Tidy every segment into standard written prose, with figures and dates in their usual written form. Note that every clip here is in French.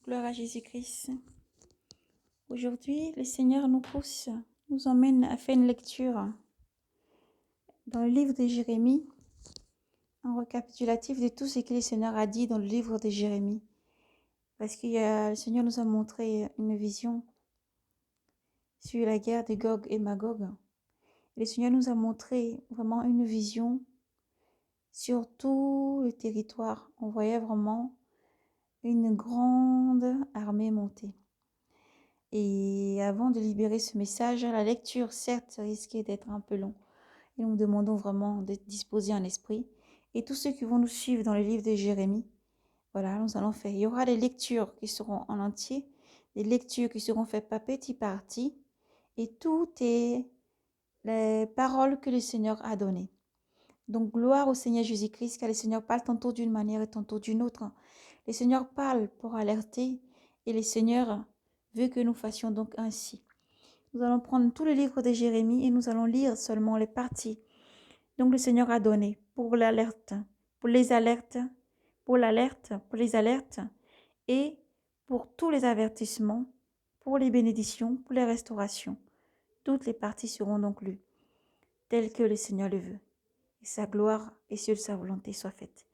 Gloire à Jésus-Christ. Aujourd'hui, le Seigneur nous pousse, nous emmène à faire une lecture dans le livre de Jérémie, un récapitulatif de tout ce que le Seigneur a dit dans le livre de Jérémie. Parce que le Seigneur nous a montré une vision sur la guerre de Gog et Magog. Le Seigneur nous a montré vraiment une vision sur tout le territoire. On voyait vraiment une grande armée montée. Et avant de libérer ce message, la lecture, certes, risquait d'être un peu long. Et nous demandons vraiment d'être disposés en esprit. Et tous ceux qui vont nous suivre dans le livre de Jérémie, voilà, nous allons faire. Il y aura des lectures qui seront en entier, des lectures qui seront faites par petits parties. Et tout est les paroles que le Seigneur a données. Donc, gloire au Seigneur Jésus-Christ, car le Seigneur parle tantôt d'une manière et tantôt d'une autre. Le Seigneur parle pour alerter et le Seigneur veut que nous fassions donc ainsi. Nous allons prendre tout le livre de Jérémie et nous allons lire seulement les parties. Donc, le Seigneur a donné pour l'alerte, pour les alertes, pour l'alerte, pour les alertes et pour tous les avertissements, pour les bénédictions, pour les restaurations. Toutes les parties seront donc lues, telles que le Seigneur le veut. Et sa gloire et seule sa volonté soit faite.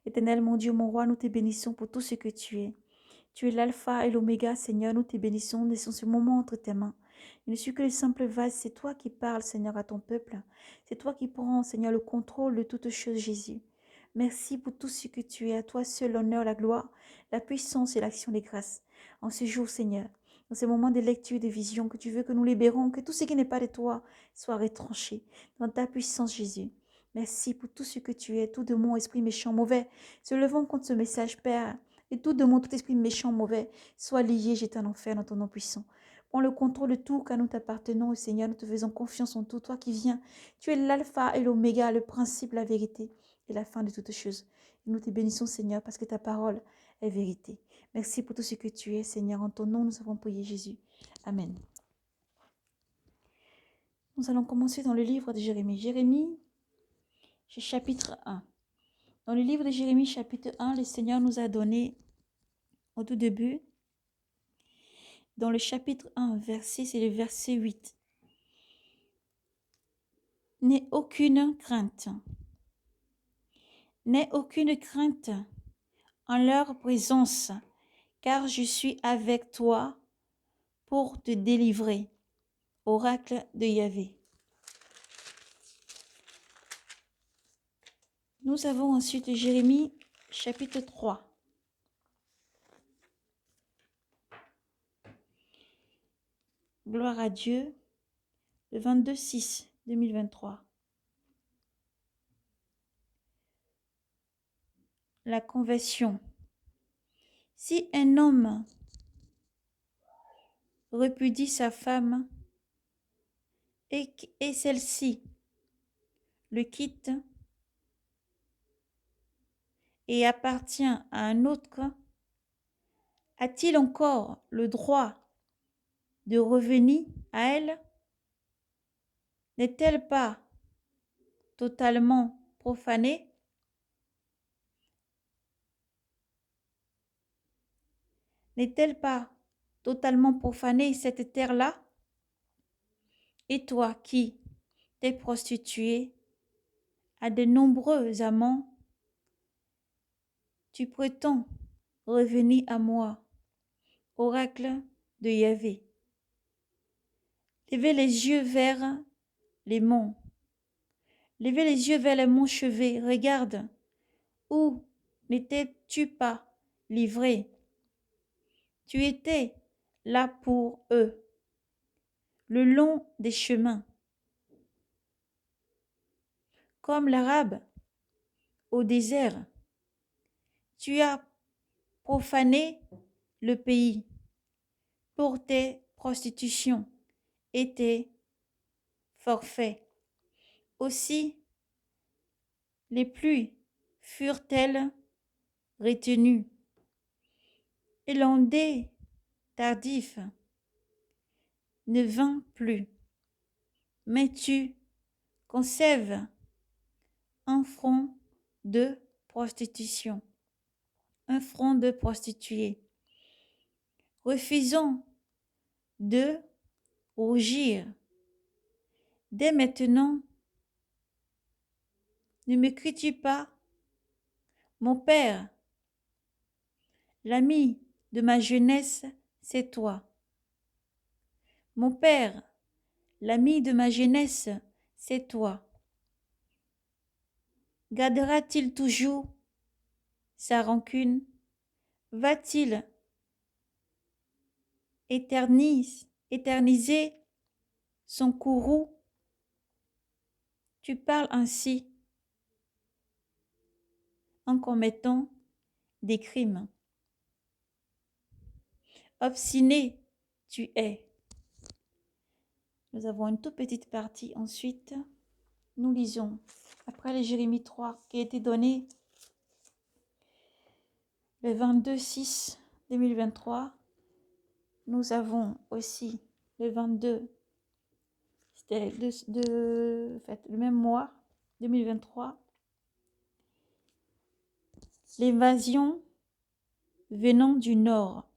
Éternel, mon Dieu, mon roi, nous te bénissons pour tout ce que tu es. Tu es l'alpha et l'oméga, Seigneur, nous te bénissons, laissons ce moment entre tes mains. Je ne suis que le simple vase, c'est toi qui parles, Seigneur, à ton peuple. C'est toi qui prends, Seigneur, le contrôle de toutes choses, Jésus. Merci pour tout ce que tu es, à toi seul l'honneur, la gloire, la puissance et l'action des grâces. En ce jour, Seigneur, dans ces moments de lecture et de vision, que tu veux que nous libérons, que tout ce qui n'est pas de toi soit retranché dans ta puissance, Jésus. Merci pour tout ce que tu es, tout démon, esprit méchant, mauvais, se levant contre ce message, Père, et tout démon, tout esprit méchant, mauvais, soit lié, jeté en enfer dans ton nom puissant. Prends le contrôle de tout, car nous t'appartenons, Seigneur, nous te faisons confiance en tout, toi qui viens. Tu es l'alpha et l'oméga, le principe, la vérité et la fin de toutes choses. Et nous te bénissons, Seigneur, parce que ta parole est vérité. Merci pour tout ce que tu es, Seigneur. En ton nom, nous avons prié, Jésus. Amen. Nous allons commencer dans le livre de Jérémie. Jérémie, chapitre 1. Dans le livre de Jérémie, chapitre 1, le Seigneur nous a donné, au tout début, dans le chapitre 1, verset, c'est le verset 8. N'aie aucune crainte. N'aie aucune crainte en leur présence, car je suis avec toi pour te délivrer. Oracle de Yahvé. Nous avons ensuite Jérémie, chapitre 3. Gloire à Dieu, le 22/6/2023. La conversion. Si un homme repudie sa femme et celle-ci le quitte et appartient à un autre, a-t-il encore le droit de revenir à elle? N'est-elle pas totalement profanée? N'est-elle pas totalement profanée cette terre-là? Et toi qui t'es prostituée à de nombreux amants, tu prétends revenir à moi, oracle de Yahvé. Levez les yeux vers les monts. Levez les yeux vers les monts cheveux. Regarde, où n'étais-tu pas livré? Tu étais là pour eux, le long des chemins. Comme l'Arabe au désert, tu as profané le pays pour tes prostitutions et tes forfaits. Aussi, les pluies furent-elles retenues, et l'ondée tardif ne vint plus. Mais tu conserves un front de prostitution, un front de prostituée. refusons de rougir. Dès maintenant, ne me cries-tu pas, mon père, l'ami de ma jeunesse, c'est toi. Mon père, l'ami de ma jeunesse, c'est toi. Gardera-t-il toujours sa rancune? Va-t-il éterniser son courroux? Tu parles ainsi en commettant des crimes. Obstiné, tu es. Nous avons une toute petite partie ensuite. Nous lisons après le Jérémie 3 qui a été donné le 22/6/2023. Nous avons aussi le 22, c'était le même mois, 2023. L'invasion venant du nord,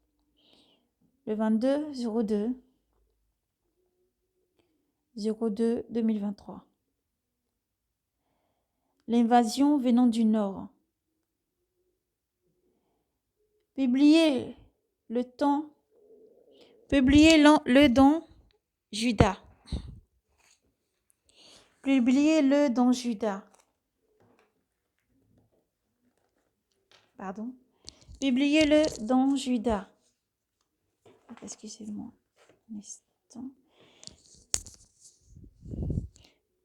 le 22/02/2023. L'invasion venant du nord. Publiez-le dans Juda. Publiez-le dans Juda. Pardon. Publiez-le dans Juda. Excusez-moi un instant.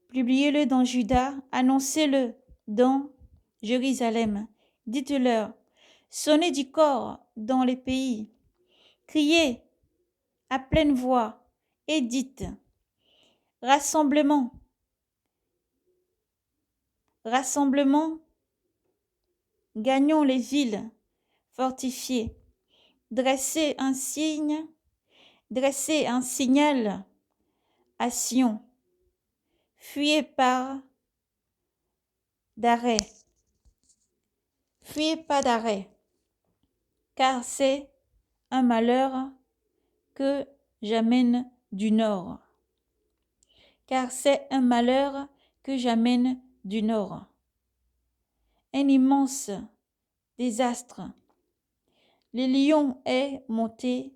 Publiez-le dans Juda. Annoncez-le dans Jérusalem. Dites-leur, sonnez du cor dans les pays. Criez à pleine voix et dites, rassemblement, rassemblement, gagnons les villes fortifiées. Dressez un signal à Sion. Fuyez pas d'arrêt, car c'est un malheur que j'amène du nord. Car c'est un malheur que j'amène du nord. Un immense désastre. Le lion est monté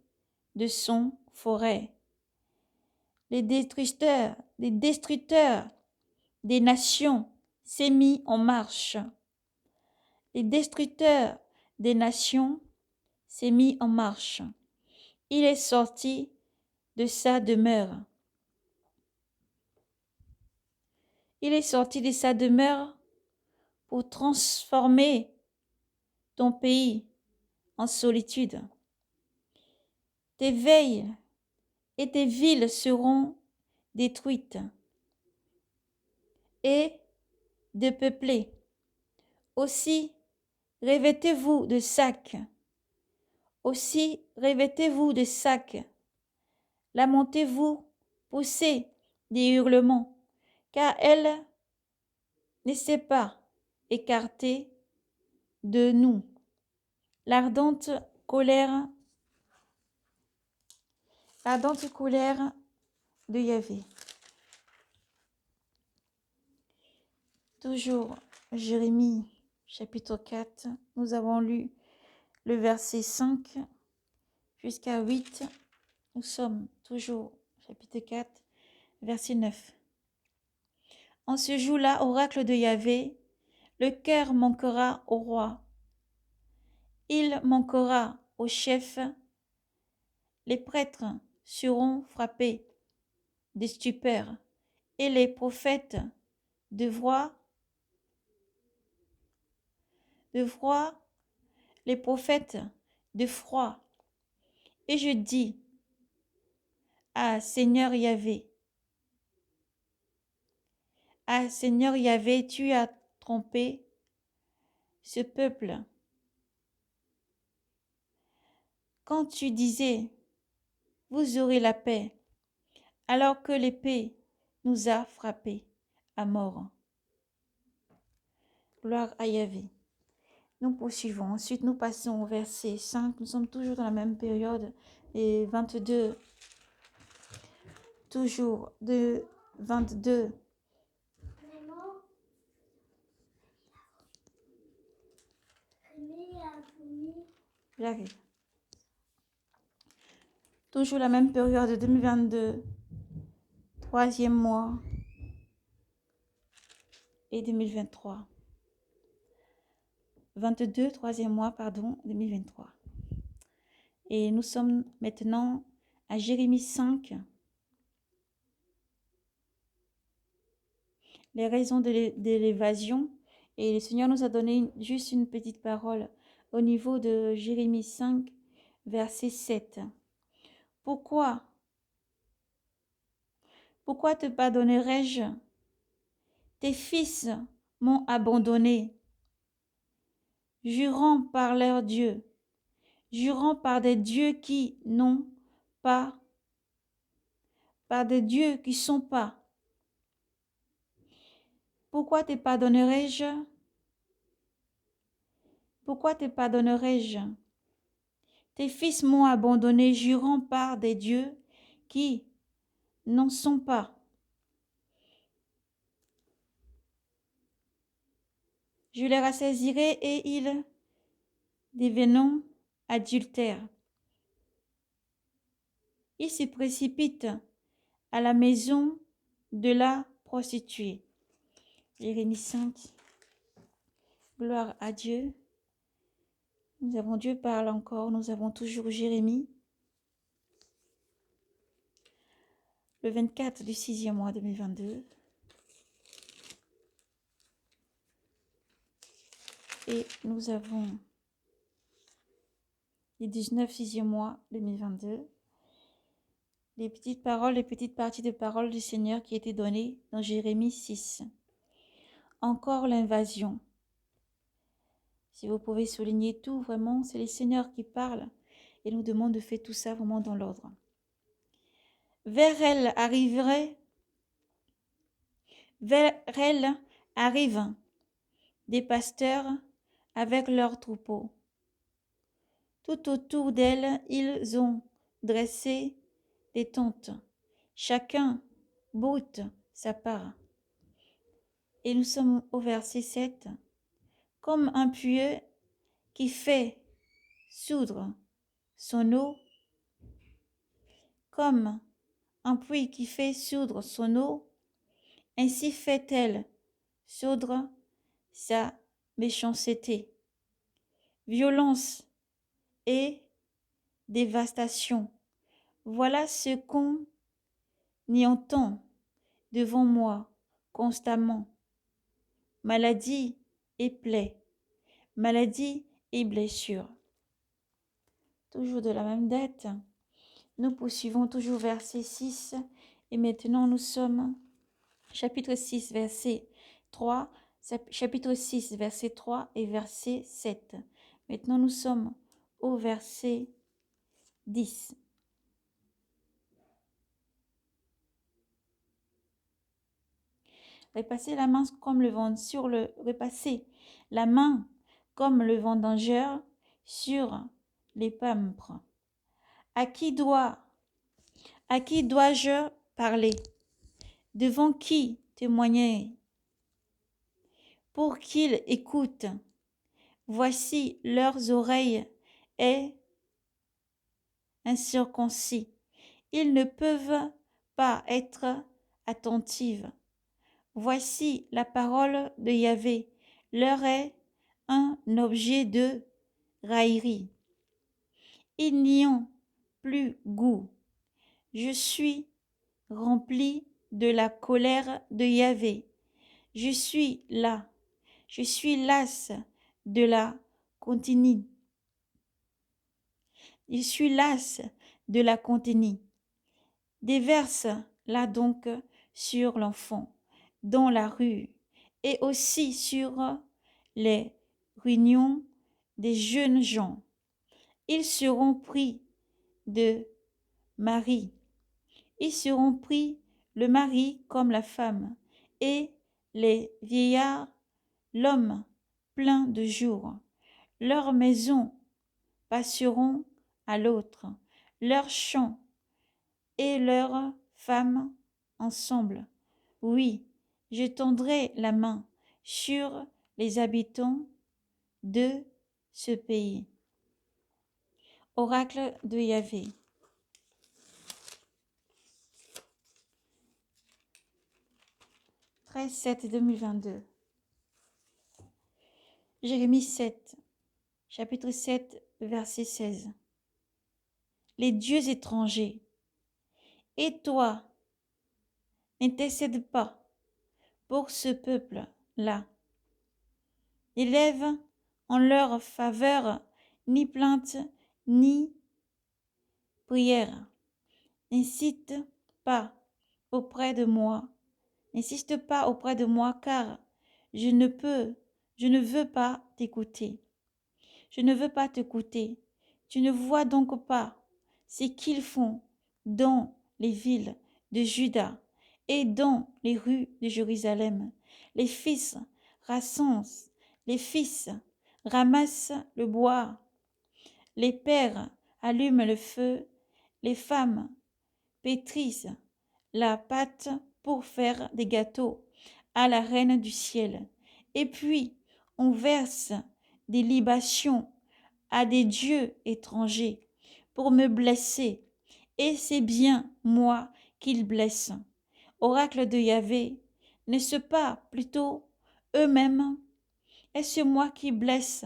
de son forêt. Les destructeurs des nations s'est mis en marche. Les destructeurs des nations s'est mis en marche. Il est sorti de sa demeure. Il est sorti de sa demeure pour transformer ton pays en solitude. Tes veilles et tes villes seront détruites et dépeuplées. Aussi, revêtez-vous de sacs. Lamentez-vous, poussez des hurlements, car elle ne s'est pas écartée de nous. L'ardente colère de Yahvé. Toujours Jérémie chapitre 4, nous avons lu le verset 5 jusqu'à 8. Nous sommes toujours chapitre 4, verset 9. En ce jour-là, oracle de Yahvé, le cœur manquera au roi. Il manquera au chef. Les prêtres seront frappés de stupeur et les prophètes de froid, les prophètes de froid. Et je dis, ah Seigneur Yahvé, tu as trompé ce peuple. Quand tu disais, vous aurez la paix, alors que l'épée nous a frappés à mort. Gloire à Yahvé. Nous poursuivons. Ensuite, nous passons au verset 5. Nous sommes toujours dans la même période. Et 22. Toujours de 22. J'arrive. Toujours la même période de 2022. Troisième mois. Et 2023. 22, troisième mois, pardon, 2023. Et nous sommes maintenant à Jérémie 5. Les raisons de l'évasion. Et le Seigneur nous a donné juste une petite parole au niveau de Jérémie 5, verset 7. Pourquoi te pardonnerais-je? Tes fils m'ont abandonné, jurant par leur Dieu, jurant par des dieux qui n'ont pas, par des dieux qui sont pas. Pourquoi te pardonnerais-je? Pourquoi te pardonnerais-je? Tes fils m'ont abandonné, jurant par des dieux qui n'en sont pas. Je les rassaisirai et ils deviendront adultères. Ils se précipitent à la maison de la prostituée. Jérémie 5. Gloire à Dieu. Nous avons Dieu parle encore. Nous avons toujours Jérémie. Le 24 du 6e mois 2022. Et nous avons le 19 6e mois 2022. Les petites paroles, les petites parties de paroles du Seigneur qui étaient données dans Jérémie 6. Encore l'invasion. Si vous pouvez souligner tout, vraiment, c'est le Seigneur qui parle et nous demande de faire tout ça vraiment dans l'ordre. Vers elle arrivent des pasteurs avec leurs troupeaux. Tout autour d'elle, ils ont dressé des tentes. Chacun broute sa part. Et nous sommes au verset 7. Comme un puits qui fait soudre son eau, comme un puits qui fait soudre son eau, ainsi fait-elle soudre sa méchanceté. Violence et dévastation. Voilà ce qu'on y entend devant moi constamment. Maladie et plaies, maladie et blessures. Toujours de la même date, nous poursuivons toujours verset 6 et maintenant nous sommes chapitre 6 verset 3, chapitre 6 verset 3 et verset 7. Maintenant nous sommes au verset 10. Repasser la main comme le vendangeur sur les pampres. À qui dois-je parler? Devant qui témoigner? Pour qu'ils écoutent. Voici leurs oreilles est incirconcis. Ils ne peuvent pas être attentifs. Voici la parole de Yahvé, leur est un objet de raillerie. Ils n'y ont plus goût. Je suis rempli de la colère de Yahvé. Je suis las de la continue. Je suis las de la continue. Déverse là donc sur l'enfant dans la rue et aussi sur les réunions des jeunes gens. Ils seront pris de mari. Ils seront pris le mari comme la femme et les vieillards l'homme plein de jours. Leurs maisons passeront à l'autre, leurs champs et leurs femmes ensemble. Oui, je tendrai la main sur les habitants de ce pays. Oracle de Yahvé. 13/7/2022. Jérémie 7, chapitre 7, verset 16. Les dieux étrangers, et toi, n'intercède pas pour ce peuple-là. N'élève en leur faveur ni plainte ni prière. N'insiste pas auprès de moi. N'insiste pas auprès de moi, car je ne veux pas t'écouter. Je ne veux pas t'écouter. Tu ne vois donc pas ce qu'ils font dans les villes de Juda et dans les rues de Jérusalem. Les fils rassemblent, les fils ramassent le bois, les pères allument le feu, les femmes pétrissent la pâte pour faire des gâteaux à la reine du ciel. Et puis, on verse des libations à des dieux étrangers pour me blesser. Et c'est bien moi qu'ils blessent. Oracle de Yahvé, n'est-ce pas plutôt eux-mêmes? Est-ce moi qui blesse?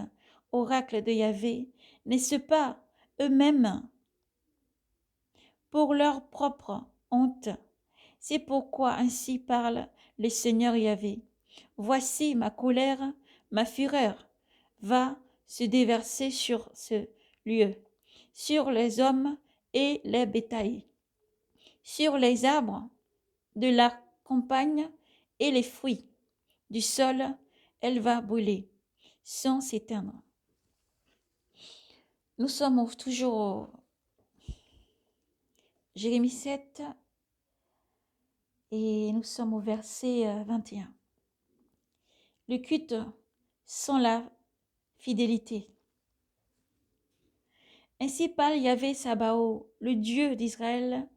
Oracle de Yahvé, n'est-ce pas eux-mêmes? Pour leur propre honte. C'est pourquoi ainsi parle le Seigneur Yahvé. Voici ma colère, ma fureur va se déverser sur ce lieu, sur les hommes et les bétails, sur les arbres de la campagne et les fruits du sol, elle va brûler sans s'éteindre. Nous sommes toujours au Jérémie 7 et nous sommes au verset 21. Le culte sans la fidélité. Ainsi parle Yahvé Sabaoth, le Dieu d'Israël.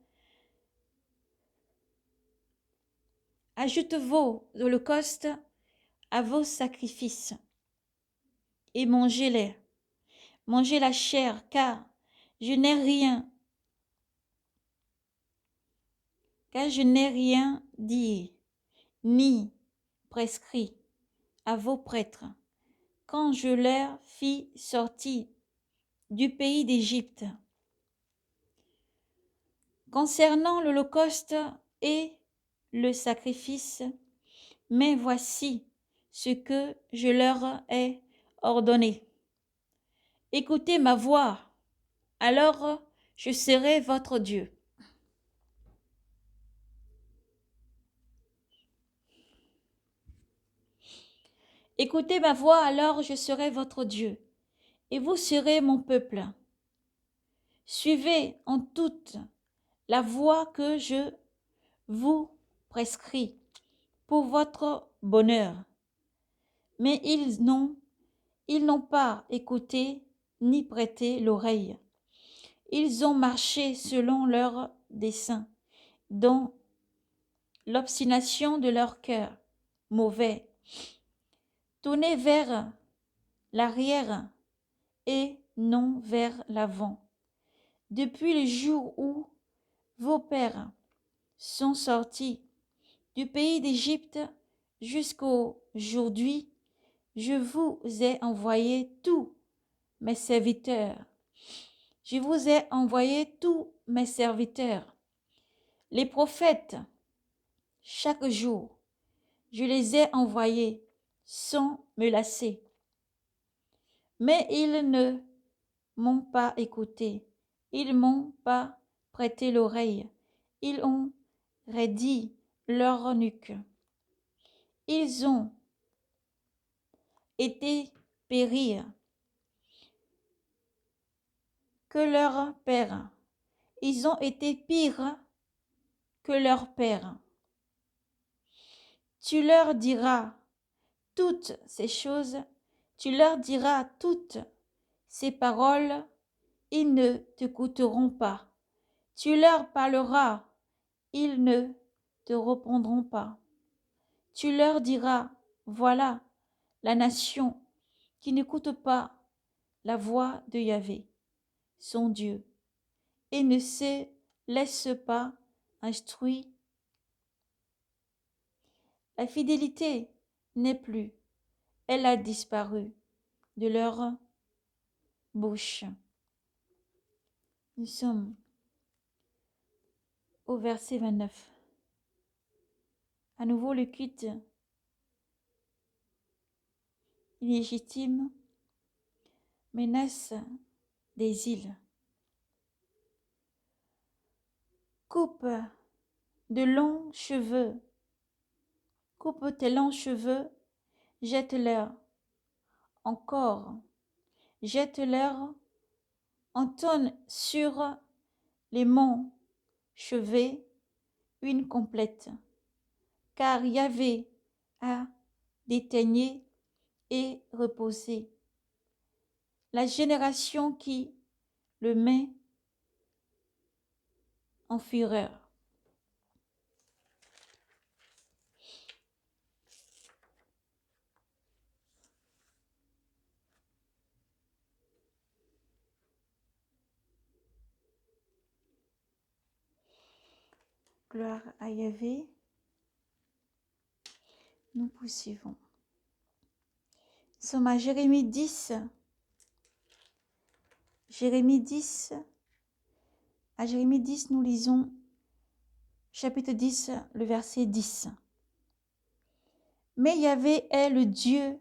Ajoute vos holocaustes à vos sacrifices et mangez-les. Mangez la chair, car je n'ai rien dit ni prescrit à vos prêtres quand je leur fis sortir du pays d'Égypte. Concernant l'holocauste et le sacrifice, mais voici ce que je leur ai ordonné. Écoutez ma voix, alors je serai votre Dieu. Écoutez ma voix, alors je serai votre Dieu, et vous serez mon peuple. Suivez en toute la voie que je vous prescris pour votre bonheur. Mais ils n'ont pas écouté ni prêté l'oreille. Ils ont marché selon leurs desseins, dans l'obstination de leur cœur mauvais. Tournez vers l'arrière et non vers l'avant. Depuis le jour où vos pères sont sortis du pays d'Égypte jusqu'aujourd'hui, je vous ai envoyé tous mes serviteurs. Je vous ai envoyé tous mes serviteurs, les prophètes, chaque jour. Je les ai envoyés sans me lasser. Mais ils ne m'ont pas écouté. Ils m'ont pas prêté l'oreille. Ils ont raidi leur nuque. Ils ont été périr que leur père. Ils ont été pires que leur père. Tu leur diras toutes ces choses, tu leur diras toutes Ces paroles, ils ne t'écouteront pas. Tu leur parleras, ils ne te répondront pas. Tu leur diras, voilà la nation qui n'écoute pas la voix de Yahvé, son Dieu, et ne se laisse pas instruire. La fidélité n'est plus, elle a disparu de leur bouche. Nous sommes au verset 29. À nouveau, le culte illégitime menace des îles. Coupe de longs cheveux, coupe tes longs cheveux, jette-leur encore, jette-leur, entonne sur les monts cheveux une complète, car Yahvé a déteigné et reposé. La génération qui le met en fureur. Gloire à Yahvé. Nous poursuivons. Nous sommes à Jérémie 10. Jérémie 10. À Jérémie 10, nous lisons chapitre 10, le verset 10. Mais Yahvé est le Dieu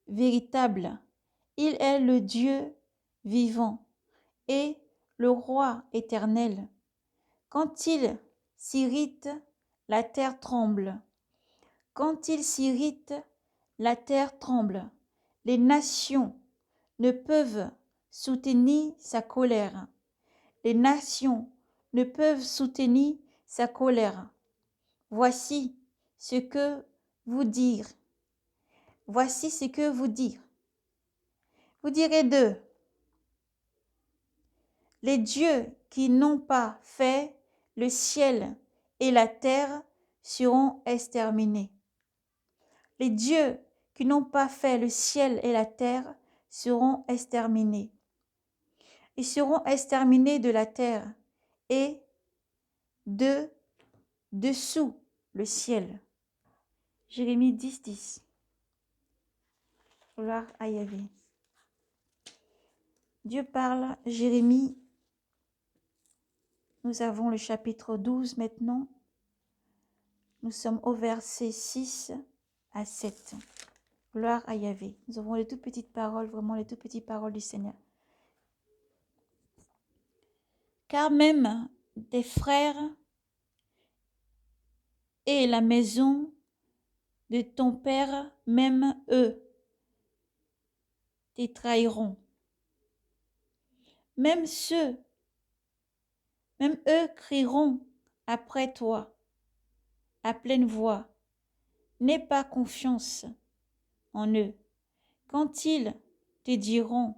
véritable. Il est le Dieu vivant et le roi éternel. Quand il s'irrite, la terre tremble. Quand il s'irrite, la terre tremble. Les nations ne peuvent soutenir sa colère. Les nations ne peuvent soutenir sa colère. Voici ce que vous dire. Voici ce que vous dire. Vous direz d'eux, les dieux qui n'ont pas fait le ciel et la terre seront exterminés. Les dieux qui n'ont pas fait le ciel et la terre seront exterminés. Ils seront exterminés de la terre et de dessous le ciel. Jérémie 10, 10. Gloire à Yahvé. Dieu parle, Jérémie. Nous avons le chapitre 12 maintenant. Nous sommes au verset 6 à 7. Gloire à Yahvé. Nous avons les toutes petites paroles, vraiment les toutes petites paroles du Seigneur. Car même tes frères et la maison de ton père, même eux, te trahiront. Même eux crieront après toi, à pleine voix. N'aie pas confiance en eux, quand ils te diront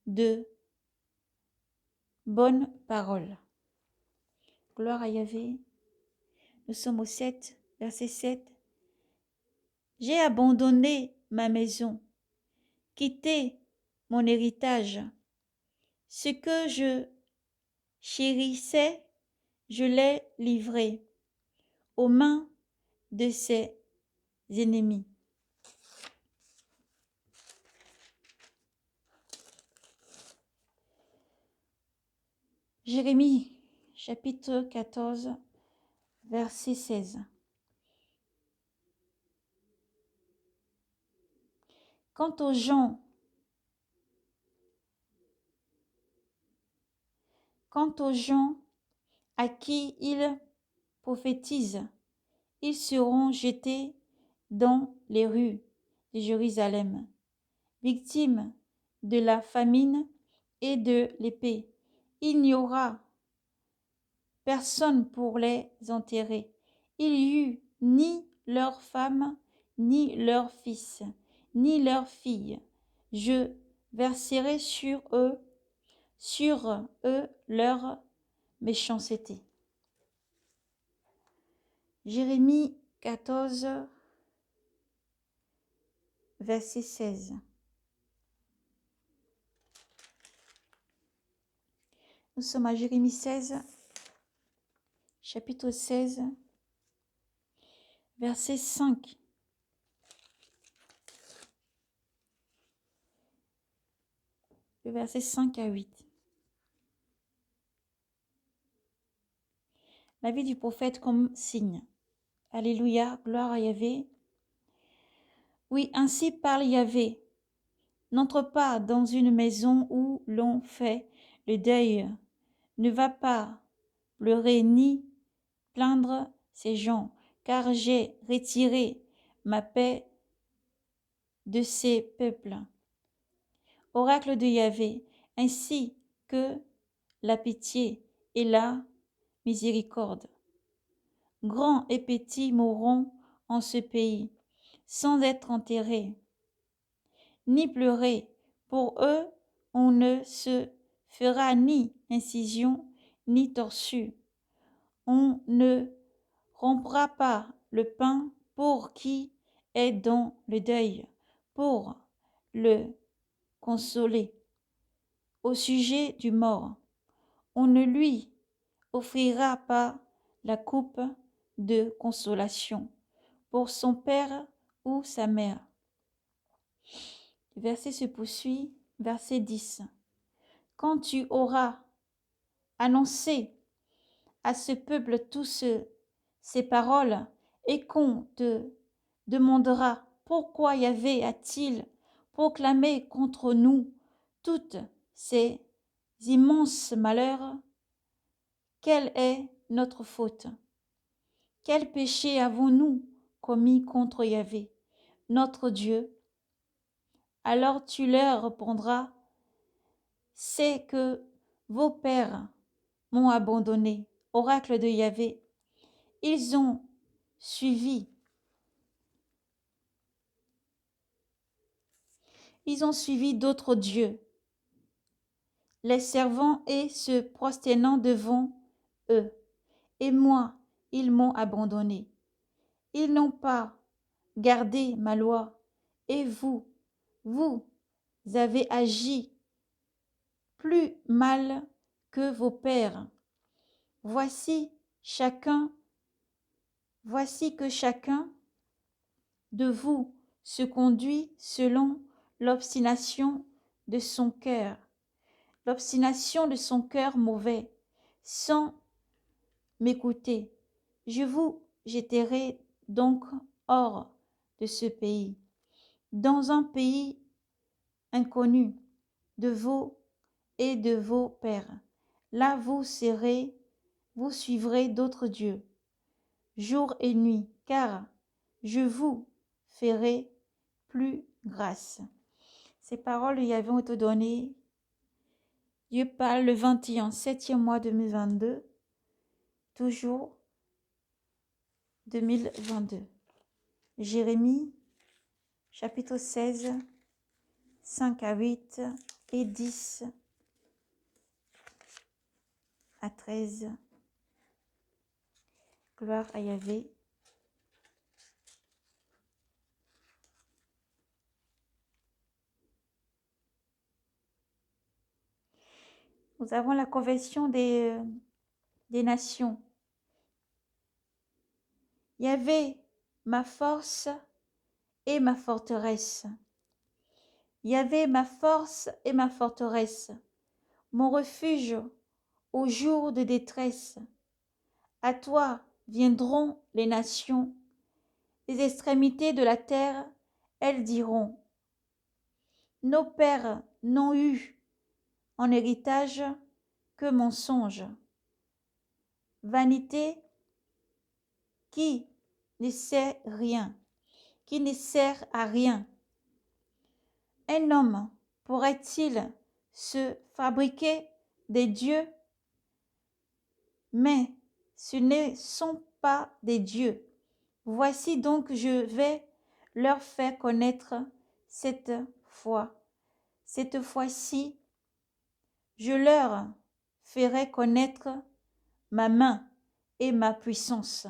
de bonnes paroles. Gloire à Yahvé. Nous sommes au 7, verset 7. J'ai abandonné ma maison, quitté mon héritage. Ce que je chérissais, je l'ai livré aux mains de ses ennemis. Jérémie, chapitre 14, verset 16. Quant aux gens à qui il prophétise, ils seront jetés dans les rues de Jérusalem, victimes de la famine et de l'épée. Il n'y aura personne pour les enterrer. Il y eut ni leurs femmes, ni leurs fils, ni leurs filles. Je verserai sur eux leur méchanceté. Jérémie 14, verset 16. Nous sommes à Jérémie 16, chapitre 16, verset 5. Le verset 5 à 8. La vie du prophète comme signe. Alléluia, gloire à Yahvé. Oui, ainsi parle Yahvé. N'entre pas dans une maison où l'on fait le deuil. Ne va pas pleurer ni plaindre ces gens, car j'ai retiré ma paix de ces peuples. Oracle de Yahvé, ainsi que la pitié et la miséricorde. Grands et petits mourront en ce pays, sans être enterrés, ni pleurer. Pour eux, on ne se fera ni incision, ni torsu. On ne rompra pas le pain pour qui est dans le deuil, pour le consoler. Au sujet du mort, on ne lui offrira pas la coupe de consolation pour son père ou sa mère. Le verset se poursuit, verset 10. Quand tu auras annoncé à ce peuple toutes ces paroles et qu'on te demandera pourquoi Yahvé a-t-il proclamé contre nous toutes ces immenses malheurs, quelle est notre faute? Quel péché avons-nous commis contre Yahvé, notre Dieu? Alors tu leur répondras, c'est que vos pères m'ont abandonné, oracle de Yahvé. Ils ont suivi d'autres dieux, les servant et se prosternant devant eux. Et moi, ils m'ont abandonné. Ils n'ont pas gardé ma loi. Et vous avez agi plus mal que vos pères. Voici que chacun de vous se conduit selon l'obstination de son cœur. L'obstination de son cœur mauvais, sans m'écouter. Je vous jetterai donc hors de ce pays, dans un pays inconnu de vous et de vos pères. Là vous suivrez d'autres dieux, jour et nuit, car je vous ferai plus grâce. Ces paroles lui avaient été données. Dieu parle le 21, 7e mois 2022, toujours 2022. Jérémie, chapitre 16, 5 à 8 et 10 à 13. Gloire à Yahvé. Nous avons la conversion des nations. Yahvé, ma force et ma forteresse. Yahvé, ma force et ma forteresse, mon refuge au jour de détresse. À toi viendront les nations, les extrémités de la terre, elles diront, nos pères n'ont eu en héritage que mensonge, vanité qui ne sert rien, qui ne sert à rien. Un homme pourrait-il se fabriquer des dieux? Mais ce ne sont pas des dieux. Voici donc je vais leur faire connaître cette foi, Cette fois-ci, je leur ferai connaître ma main et ma puissance,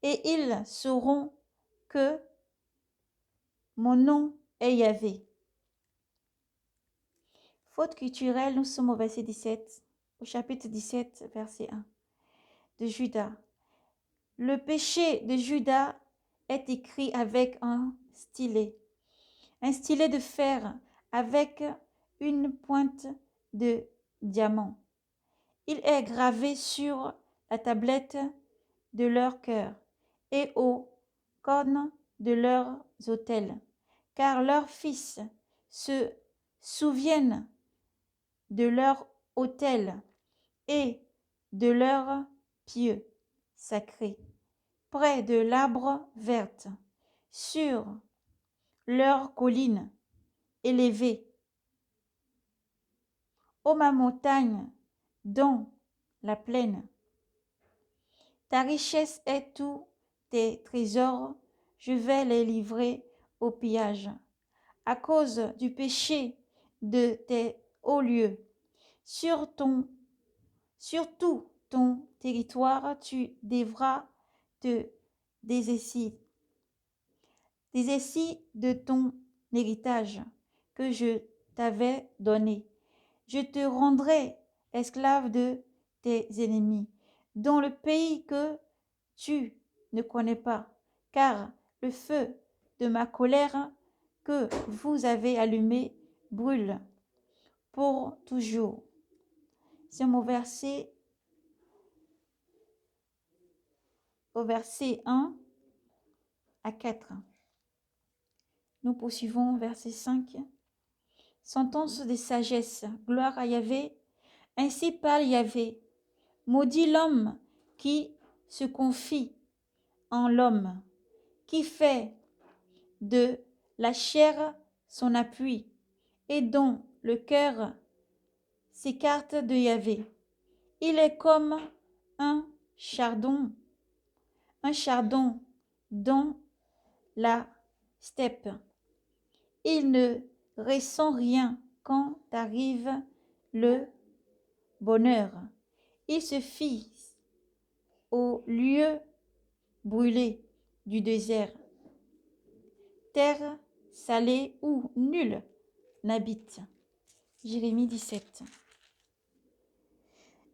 et ils sauront que mon nom est Yahvé. Faute culturelle, nous sommes au verset 17, au chapitre 17, verset 1 de Judas. Le péché de Judas est écrit avec un stylet de fer avec une pointe de diamant. Il est gravé sur la tablette de leur cœur et aux cornes de leurs autels, car leurs fils se souviennent de leur autel et de leurs pieux sacrés, près de l'arbre verte, sur leurs collines élevées. Ô ma montagne, dans la plaine, ta richesse est tous tes trésors, je vais les livrer au pillage. À cause du péché de tes hauts lieux, sur tout ton territoire, tu devras te dessaisir de ton héritage que je t'avais donné. Je te rendrai esclave de tes ennemis, dans le pays que tu ne connais pas, car le feu de ma colère que vous avez allumé brûle pour toujours. C'est au verset 1 à 4. Nous poursuivons verset 5. Sentence de sagesse, gloire à Yahvé. Ainsi parle Yahvé. Maudit l'homme qui se confie en l'homme, qui fait de la chair son appui, et dont le cœur s'écarte de Yahvé. Il est comme un chardon dans la steppe. Il ne ressent rien quand arrive le bonheur. Il se fie au lieu brûlé du désert, terre salée où nul n'habite. Jérémie 17.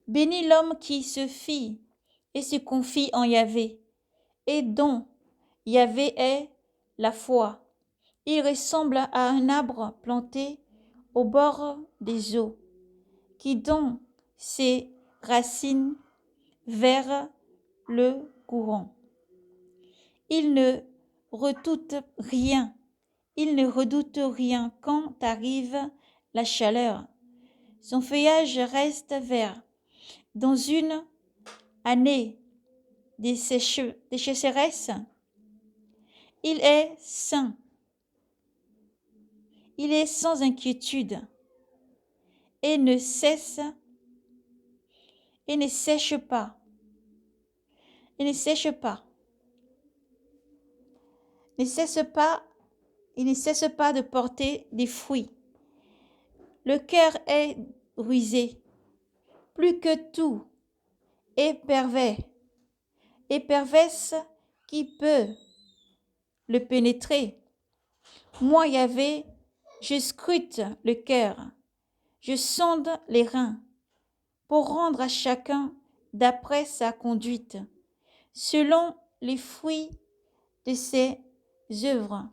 Bénis l'homme qui se fie et se confie en Yahvé, et dont Yahvé est la foi. Il ressemble à un arbre planté au bord des eaux, qui donne ses racines vers le courant. Il ne redoute rien. Il ne redoute rien quand arrive la chaleur. Son feuillage reste vert. Dans une année de sécheresse, il est sain. Il est sans inquiétude et ne sèche pas. Il ne cesse pas de porter des fruits. Le cœur est rusé, plus que tout, et perverse. Qui peut le pénétrer? Moi, Yahvé, je scrute le cœur, je sonde les reins, pour rendre à chacun d'après sa conduite, selon les fruits de ses œuvres.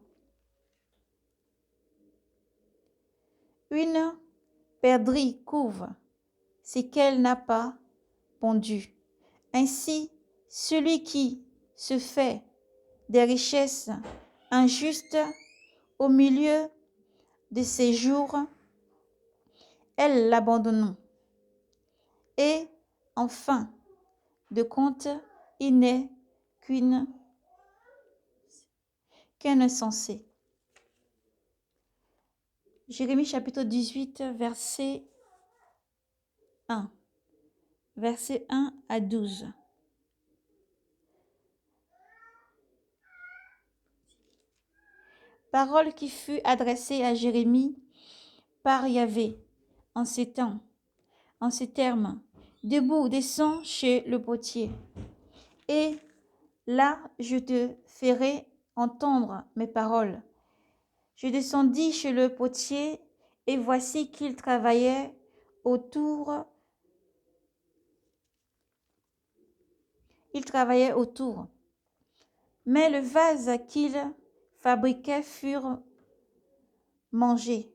Une perdrix couve ce qu'elle n'a pas pondu. Ainsi, celui qui se fait des richesses injustes au milieu de ses jours, elles l'abandonnent. Et en fin de compte, il n'est qu'un insensé. Jérémie chapitre 18, verset 1. Verset 1 à 12. Parole qui fut adressée à Jérémie par Yahvé en ces temps, en ces termes. Debout, descends chez le potier. Et là, je te ferai entendre mes paroles. Je descendis chez le potier, et voici qu'il travaillait autour. Il travaillait autour. Mais le vase qu'il fabriquait furent mangés.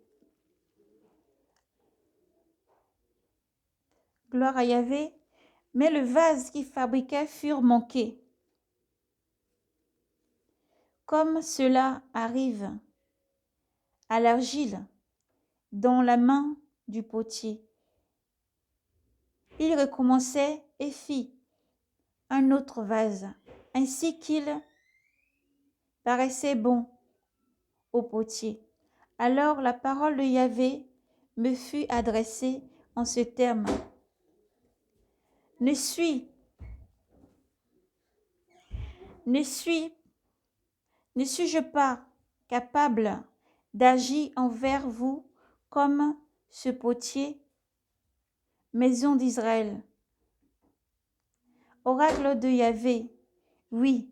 Gloire à Yahvé. Mais le vase qu'il fabriquait furent manqués. Comme cela arrive à l'argile dans la main du potier. Il recommençait et fit un autre vase, ainsi qu'il paraissait bon au potier. Alors la parole de Yahvé me fut adressée en ce terme. Ne suis-je pas capable d'agir envers vous comme ce potier, maison d'Israël? Oracle de Yahvé, oui,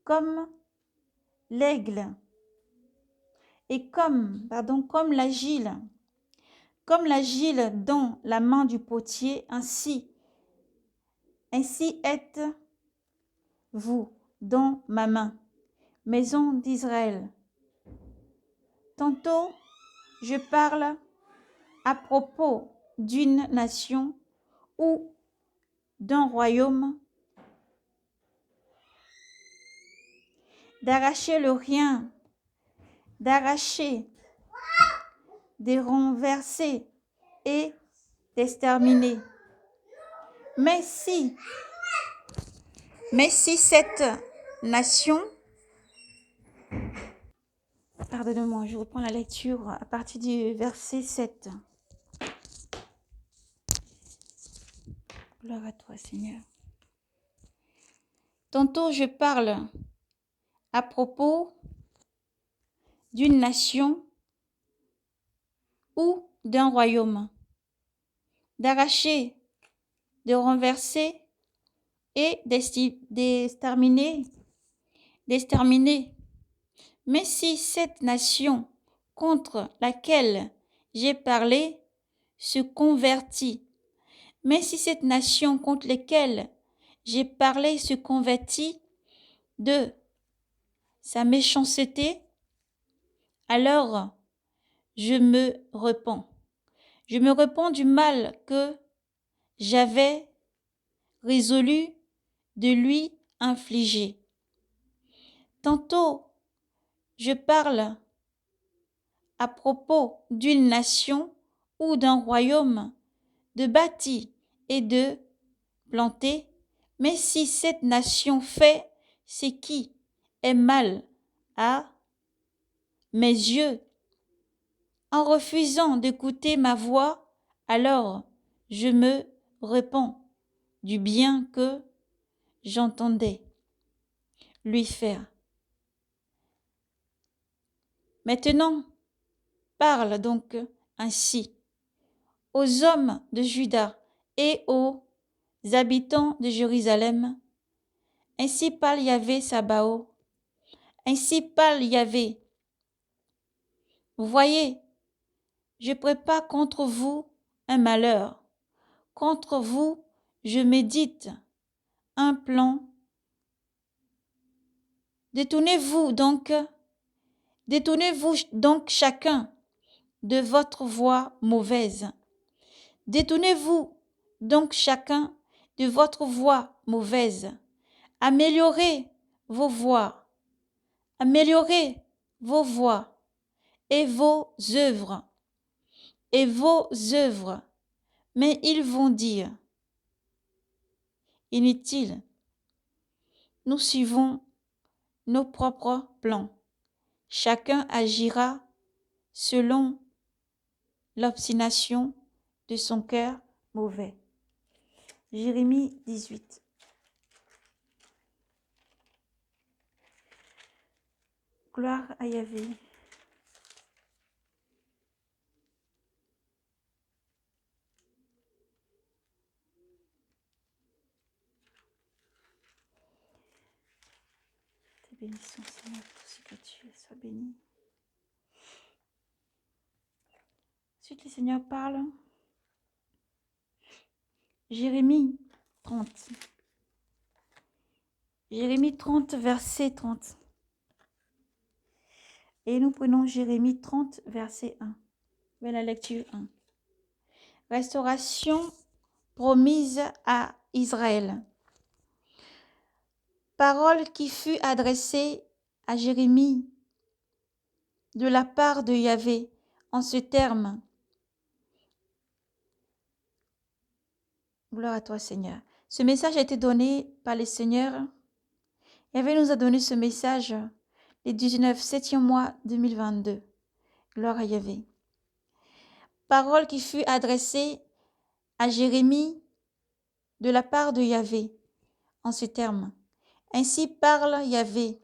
comme l'aigle et comme l'agile dans la main du potier, ainsi êtes-vous dans ma main, maison d'Israël. Tantôt, je parle à propos d'une nation ou d'un royaume, d'arracher le rien, d'arracher, de renverser et d'exterminer. Mais si cette nation, pardonnez-moi, je reprends la lecture à partir du verset 7. Gloire à toi, Seigneur. Tantôt je parle à propos d'une nation ou d'un royaume, d'arracher, de renverser et d'exterminer. Mais si cette nation contre laquelle j'ai parlé se convertit, mais si cette nation contre laquelle j'ai parlé se convertit de sa méchanceté, alors je me repens. Je me repens du mal que j'avais résolu de lui infliger. Tantôt, je parle à propos d'une nation ou d'un royaume de bâtir et de planter, mais si cette nation fait ce qui est mal à mes yeux, en refusant d'écouter ma voix, alors je me repens du bien que j'entendais lui faire. Maintenant, parle donc ainsi aux hommes de Juda et aux habitants de Jérusalem. Ainsi parle Yahvé Sabaoth. Ainsi parle Yahvé. Voyez, je prépare contre vous un malheur. Contre vous, je médite un plan. Détournez-vous donc chacun de votre voie mauvaise. Détournez-vous donc chacun de votre voie mauvaise. Améliorez vos voies et vos œuvres. Mais ils vont dire, inutile, nous suivons nos propres plans. Chacun agira selon l'obstination de son cœur mauvais. Jérémie 18. Gloire à Yahvé. bénissons, Seigneur, pour ce que tu es. Sois béni. Ensuite, le Seigneur parle. Jérémie 30. Jérémie 30, verset 30. Et nous prenons Jérémie 30, verset 1. La lecture 1. Restauration promise à Israël. Parole qui fut adressée à Jérémie de la part de Yahvé en ce terme. Gloire à toi, Seigneur. Ce message a été donné par le Seigneur. Yahvé nous a donné ce message le 19 7e mois 2022. Gloire à Yahvé. Parole qui fut adressée à Jérémie de la part de Yahvé en ce terme. Ainsi parle Yahvé,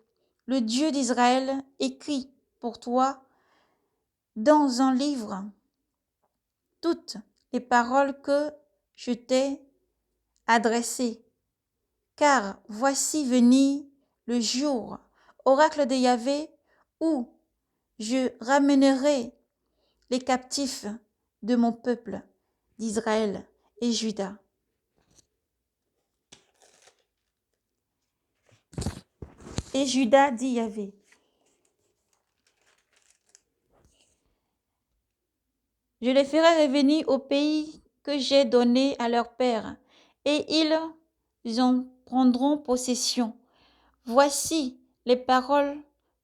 le Dieu d'Israël, écrit pour toi dans un livre toutes les paroles que je t'ai adressées. Car voici venir le jour, oracle de Yahvé, où je ramènerai les captifs de mon peuple d'Israël et Juda. Et Juda dit Yahvé. Je les ferai revenir au pays que j'ai donné à leur père, et ils en prendront possession. Voici les paroles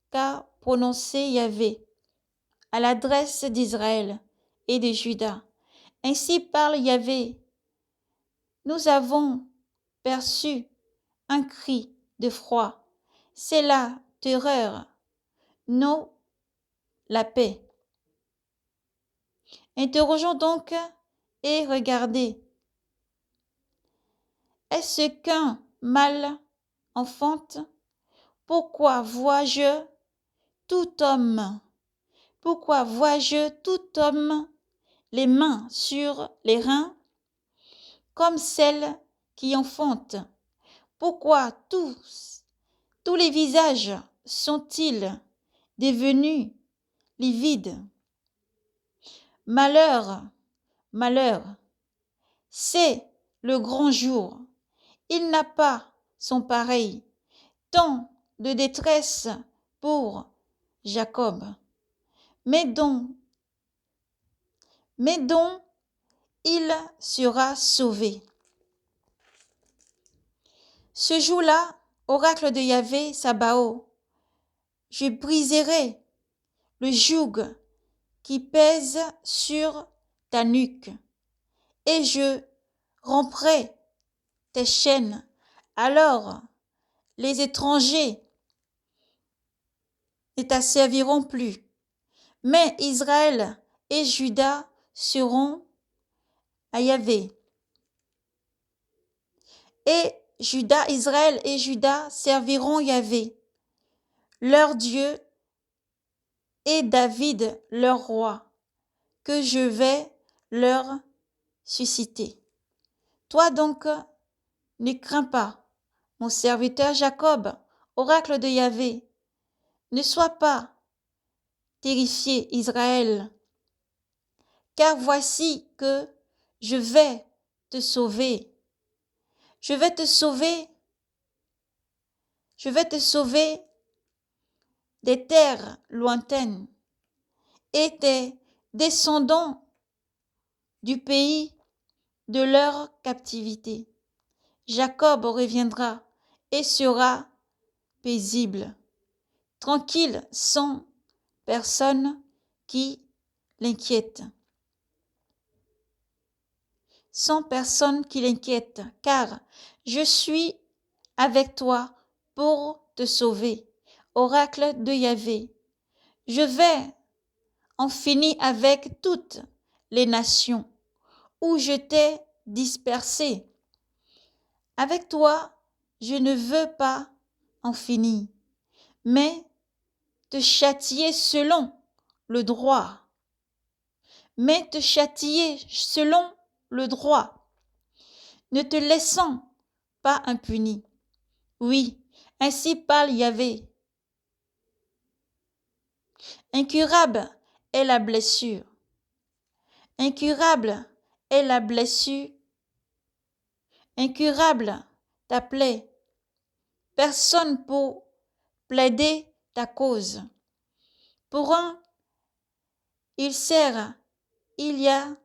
qu'a prononcées Yahvé à l'adresse d'Israël et de Juda. Ainsi parle Yahvé. Nous avons perçu un cri de froid. C'est la terreur, non la paix. Interrogeons donc et regardez. Est-ce qu'un mâle enfante? Pourquoi vois-je tout homme? Pourquoi vois-je tout homme les mains sur les reins comme celles qui enfantent? Pourquoi tous les visages sont-ils devenus livides? Malheur, malheur, c'est le grand jour. Il n'a pas son pareil. Tant de détresse pour Jacob, mais dont il sera sauvé. Ce jour-là, oracle de Yahvé Sabaoth, je briserai le joug qui pèse sur ta nuque, et je romprai tes chaînes. Alors les étrangers ne t'asserviront plus, mais Israël et Juda seront à Yahvé. Et Israël et Juda serviront Yahvé, leur Dieu, et David, leur roi, que je vais leur susciter. Toi donc, ne crains pas, mon serviteur Jacob, oracle de Yahvé. Ne sois pas terrifié, Israël, car voici que je vais te sauver. Je vais te sauver des terres lointaines et tes descendants du pays de leur captivité. Jacob reviendra et sera paisible, tranquille, sans personne qui l'inquiète. Sans personne qui l'inquiète, car je suis avec toi pour te sauver. Oracle de Yahvé, je vais en finir avec toutes les nations où je t'ai dispersé. Avec toi, je ne veux pas en finir, mais te châtier selon le droit. Mais te châtier selon le droit, ne te laissant pas impuni. Oui, ainsi parle Yahvé, Incurable est la blessure. Incurable est la blessure. Incurable ta plaie. Personne pour plaider ta cause. Pour un, il y a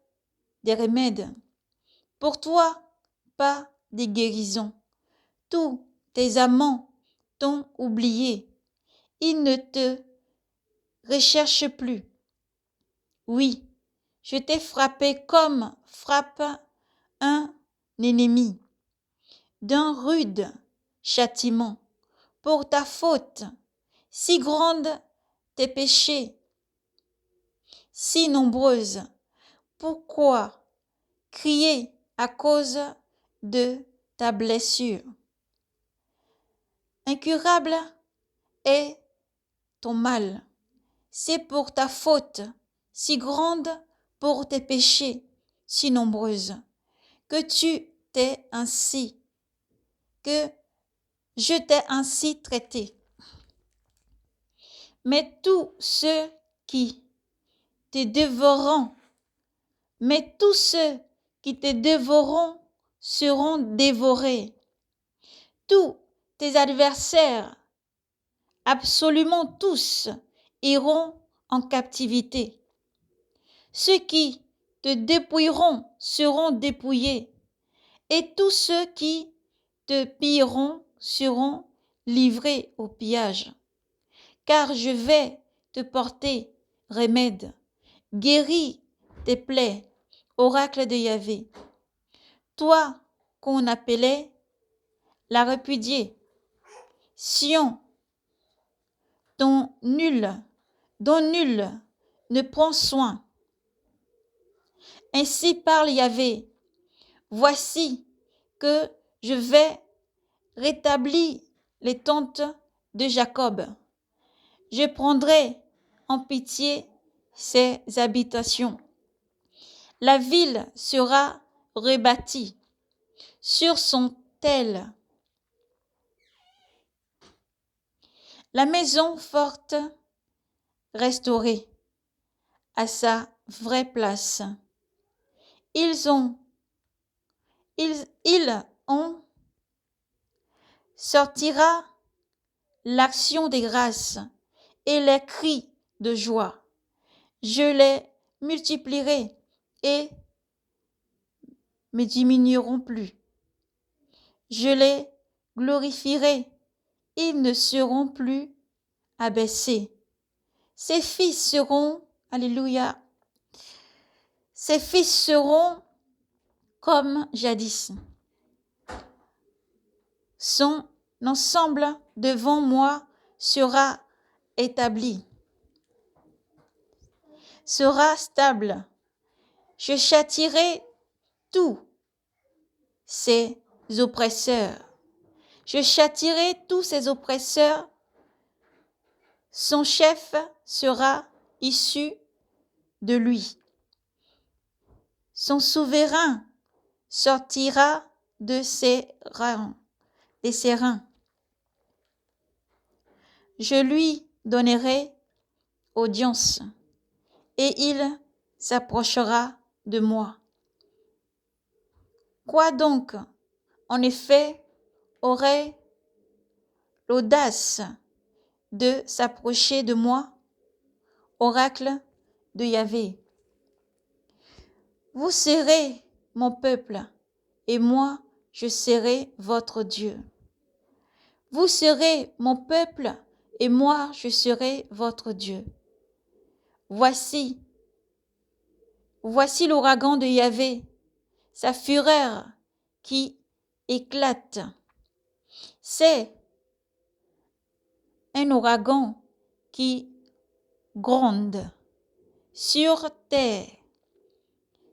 des remèdes. Pour toi, pas de guérison. Tous tes amants t'ont oublié. Ils ne te recherchent plus. Oui, je t'ai frappé comme frappe un ennemi, d'un rude châtiment. Pour ta faute, si grande tes péchés, si nombreuses, pourquoi crier à cause de ta blessure? Incurable est ton mal, c'est pour ta faute, si grande pour tes péchés, si nombreuses, que je t'ai ainsi traité. Mais tous ceux qui te dévoreront, seront dévorés. Tous tes adversaires, absolument tous, iront en captivité. Ceux qui te dépouilleront seront dépouillés, et tous ceux qui te pilleront seront livrés au pillage. Car je vais te porter remède, guéris tes plaies, oracle de Yahvé. Toi qu'on appelait la répudiée, Sion, dont nul ne prend soin. Ainsi parle Yahvé, voici que je vais rétablir les tentes de Jacob. Je prendrai en pitié ses habitations. La ville sera rebâtie sur son tel. La maison forte restaurée à sa vraie place. Ils ont sortira l'action des grâces et les cris de joie. Je les multiplierai et me diminueront plus. Je les glorifierai, ils ne seront plus abaissés. Ses fils seront, alléluia, ses fils seront comme jadis. Son ensemble devant moi sera établi, sera stable. Je châtierai tous ses oppresseurs. Je châtierai tous ses oppresseurs. Son chef sera issu de lui. Son souverain sortira de ses reins. Je lui donnerai audience et il s'approchera de moi. Quoi donc, en effet, aurait l'audace de s'approcher de moi, oracle de Yahvé? Vous serez mon peuple, et moi, je serai votre Dieu. Vous serez mon peuple, et moi, je serai votre Dieu. Voici l'ouragan de Yahvé, sa fureur qui éclate. C'est un ouragan qui gronde sur terre,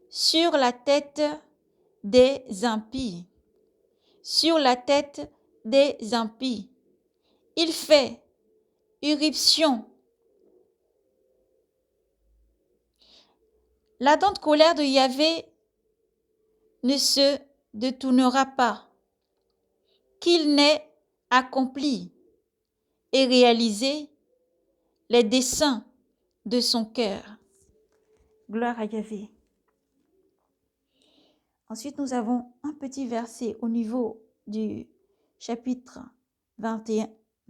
sur la tête des impies, sur la tête des impies. Il fait irruption. L'ardente colère de Yahvé ne se détournera pas, qu'il n'ait accompli et réalisé les desseins de son cœur. Gloire à Yahvé. Ensuite, nous avons un petit verset au niveau du chapitre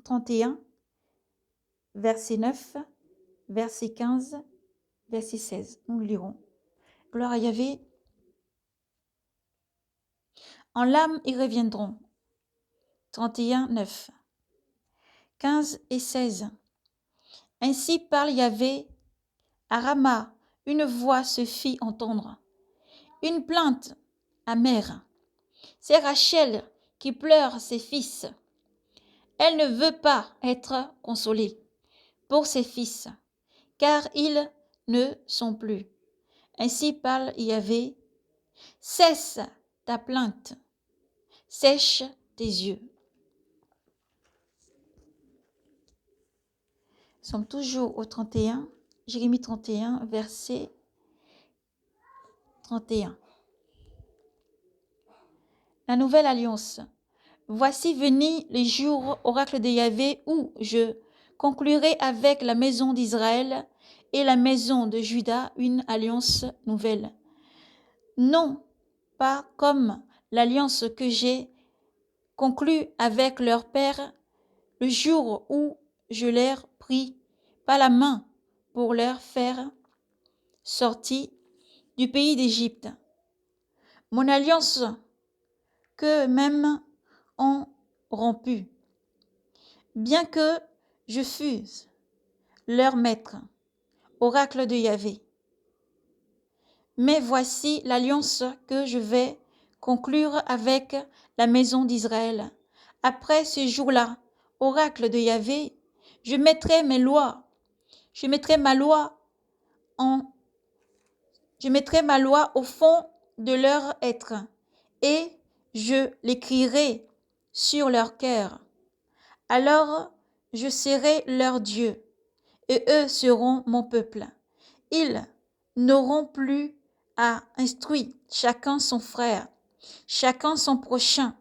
31, verset 9, verset 15, verset 16. Nous le lirons. Gloire à Yahvé. En l'âme, ils reviendront. 31, 9. 15 et 16. Ainsi parle Yahvé. À Rama, une voix se fit entendre, une plainte amère. C'est Rachel qui pleure ses fils. Elle ne veut pas être consolée pour ses fils, car ils ne sont plus. Ainsi parle Yahvé. Cesse ta plainte, sèche tes yeux. Nous sommes toujours au 31, Jérémie 31, verset 31. La nouvelle alliance. Voici venir les jours, oracle de Yahvé, où je conclurai avec la maison d'Israël et la maison de Juda une alliance nouvelle. Non pas comme l'alliance que j'ai conclue avec leur père le jour où je leur pris par la main pour leur faire sortir du pays d'Égypte. Mon alliance qu'eux-mêmes ont rompue, bien que je fusse leur maître, oracle de Yahvé. Mais voici l'alliance que je vais conclure avec la maison d'Israël. Après ce jour-là, oracle de Yahvé, je mettrai ma loi au fond de leur être, et je l'écrirai sur leur cœur. Alors je serai leur Dieu, et eux seront mon peuple. Ils n'auront plus à instruire chacun son frère, chacun son prochain,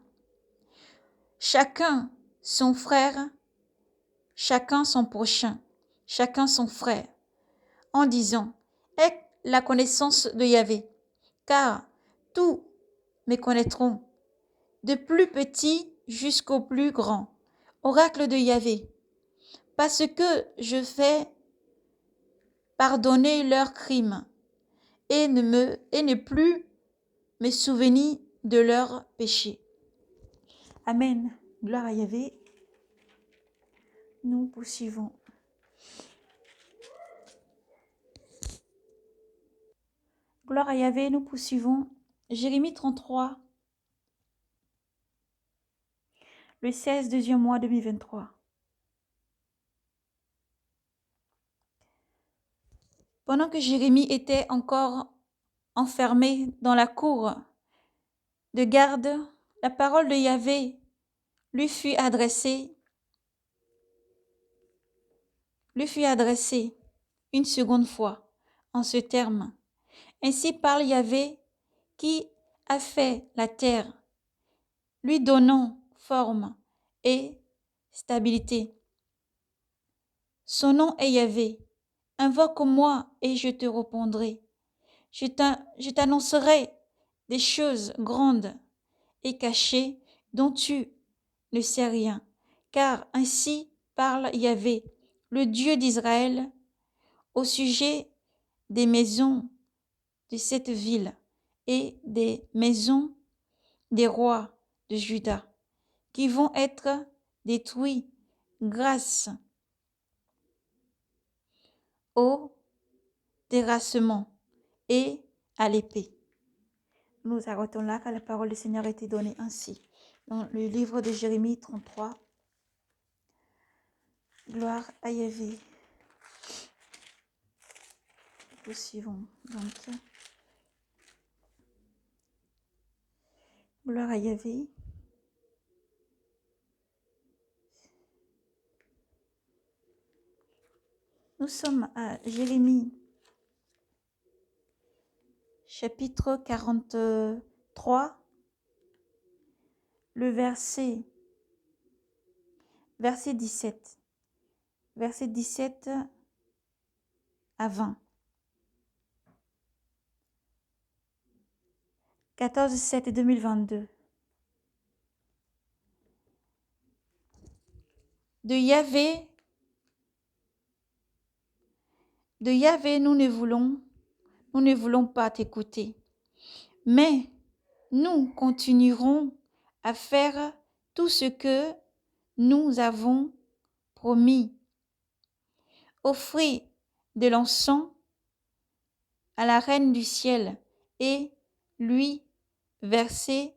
chacun son frère, chacun son prochain, chacun son frère, en disant: aie la connaissance de Yahvé, car tous me connaîtront, de plus petit jusqu'au plus grand, oracle de Yahvé, parce que je fais pardonner leurs crimes et ne plus me souvenir de leurs péchés. Amen. Gloire à Yahvé. Nous poursuivons. Gloire à Yahvé, nous poursuivons. Jérémie 33, le 16, deuxième mois 2023. Pendant que Jérémie était encore enfermé dans la cour de garde, la parole de Yahvé lui fut adressée une seconde fois en ce terme. Ainsi parle Yahvé qui a fait la terre, lui donnant forme et stabilité. Son nom est Yahvé. Invoque-moi et je te répondrai. Je t'annoncerai des choses grandes et cachées dont tu ne sais rien. Car ainsi parle Yahvé, le Dieu d'Israël, au sujet des maisons de cette ville et des maisons des rois de Juda, qui vont être détruits grâce au terrassement et à l'épée. Nous arrêtons là car la parole du Seigneur a été donnée ainsi. Dans le livre de Jérémie 33, gloire à Yahvé. Poursuivons donc. Gloire à Yahvé. Nous sommes à Jérémie, chapitre 43, le verset 17. Verset 17 à 20. 14/7/2022. De Yahvé, nous ne voulons pas t'écouter, mais nous continuerons à faire tout ce que nous avons promis. Offrez de l'encens à la reine du ciel et lui versez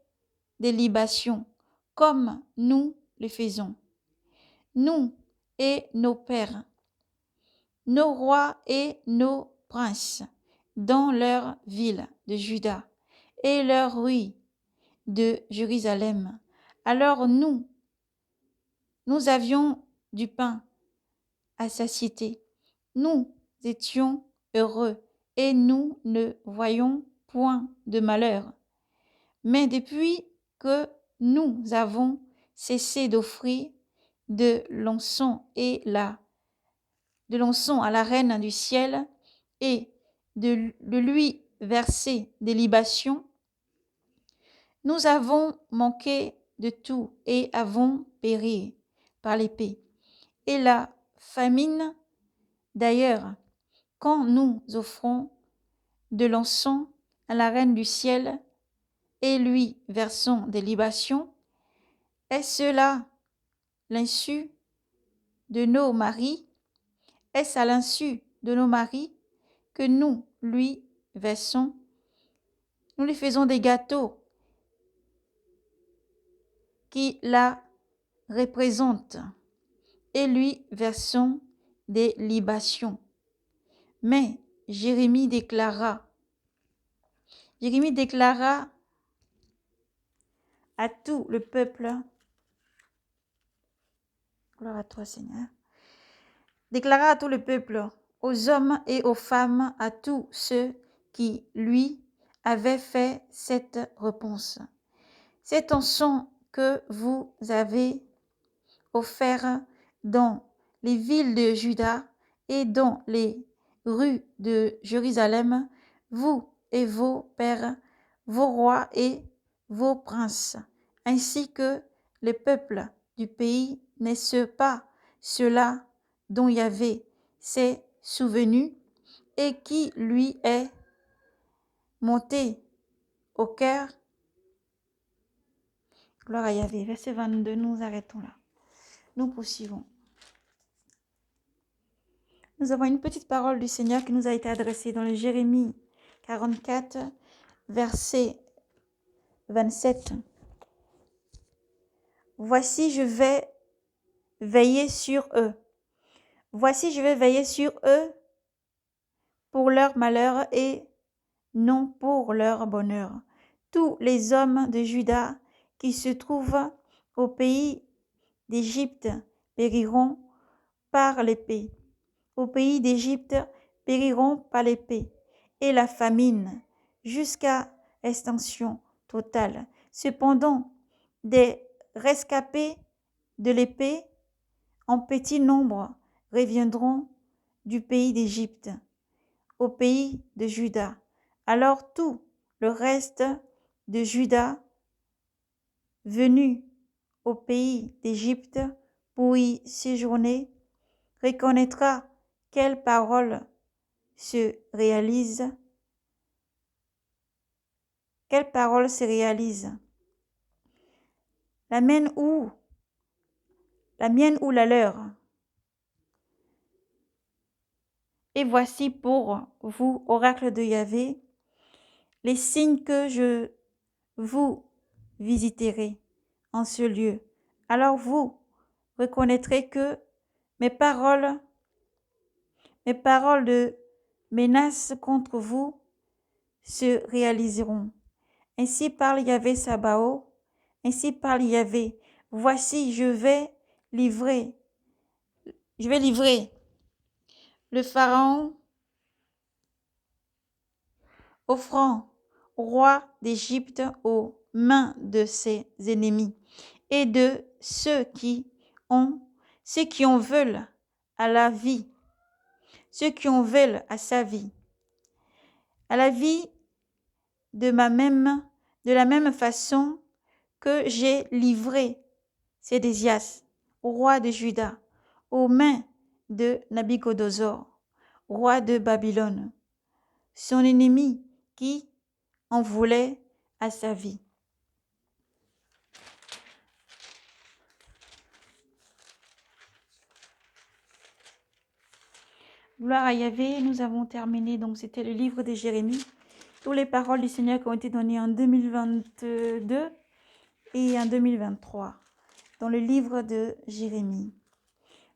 des libations, comme nous le faisons. Nous et nos pères, nos rois et nos princes, dans leurs villes de Juda et leurs rues de Jérusalem. Alors nous avions du pain à satiété. Nous étions heureux et nous ne voyions point de malheur. Mais depuis que nous avons cessé d'offrir de l'encens à la reine du ciel et de lui verser des libations, nous avons manqué de tout et avons péri par l'épée et la famine. D'ailleurs, quand nous offrons de l'encens à la reine du ciel et lui versons des libations, est-ce là l'insu de nos maris? Est-ce à l'insu de nos maris que nous lui versons? Nous lui faisons des gâteaux qui la représentent et lui versons des libations. Mais Jérémie déclara à tout le peuple, gloire à toi Seigneur, déclara à tout le peuple, aux hommes et aux femmes, à tous ceux qui lui avaient fait cette réponse: cet encens que vous avez offert dans les villes de Juda et dans les rues de Jérusalem, vous et vos pères, vos rois et vos princes, ainsi que les peuples du pays, n'est-ce pas cela dont Yahvé s'est souvenu et qui lui est monté au cœur? Gloire à Yahvé. Verset 22, nous arrêtons là. Nous poursuivons. Nous avons une petite parole du Seigneur qui nous a été adressée dans le Jérémie 44, verset 27. Voici, je vais veiller sur eux. Voici, je vais veiller sur eux pour leur malheur et non pour leur bonheur. Tous les hommes de Juda qui se trouvent au pays d'Égypte périront par l'épée. Au pays d'Égypte périront par l'épée et la famine jusqu'à extinction totale. Cependant, des rescapés de l'épée en petit nombre reviendront du pays d'Égypte au pays de Juda. Alors tout le reste de Juda venu au pays d'Égypte pour y séjourner reconnaîtra quelle parole se réalise. Quelle parole se réalise? La mienne ou la leur? Et voici pour vous, oracle de Yahvé, les signes que je vous visiterai en ce lieu. Alors vous reconnaîtrez que mes paroles de menace contre vous se réaliseront. Ainsi parle Yahvé Sabaoth, ainsi parle Yahvé. Voici, je vais livrer le Pharaon offrant au roi d'Égypte aux mains de ses ennemis et de ceux qui en veulent à la vie. ceux qui en veulent à sa vie, à la vie de la même façon que j'ai livré Sédécias, roi de Juda, aux mains de Nabuchodonosor, roi de Babylone, son ennemi qui en voulait à sa vie. Gloire à Yahvé, nous avons terminé, donc c'était le livre de Jérémie. Toutes les paroles du Seigneur qui ont été données en 2022 et en 2023 dans le livre de Jérémie.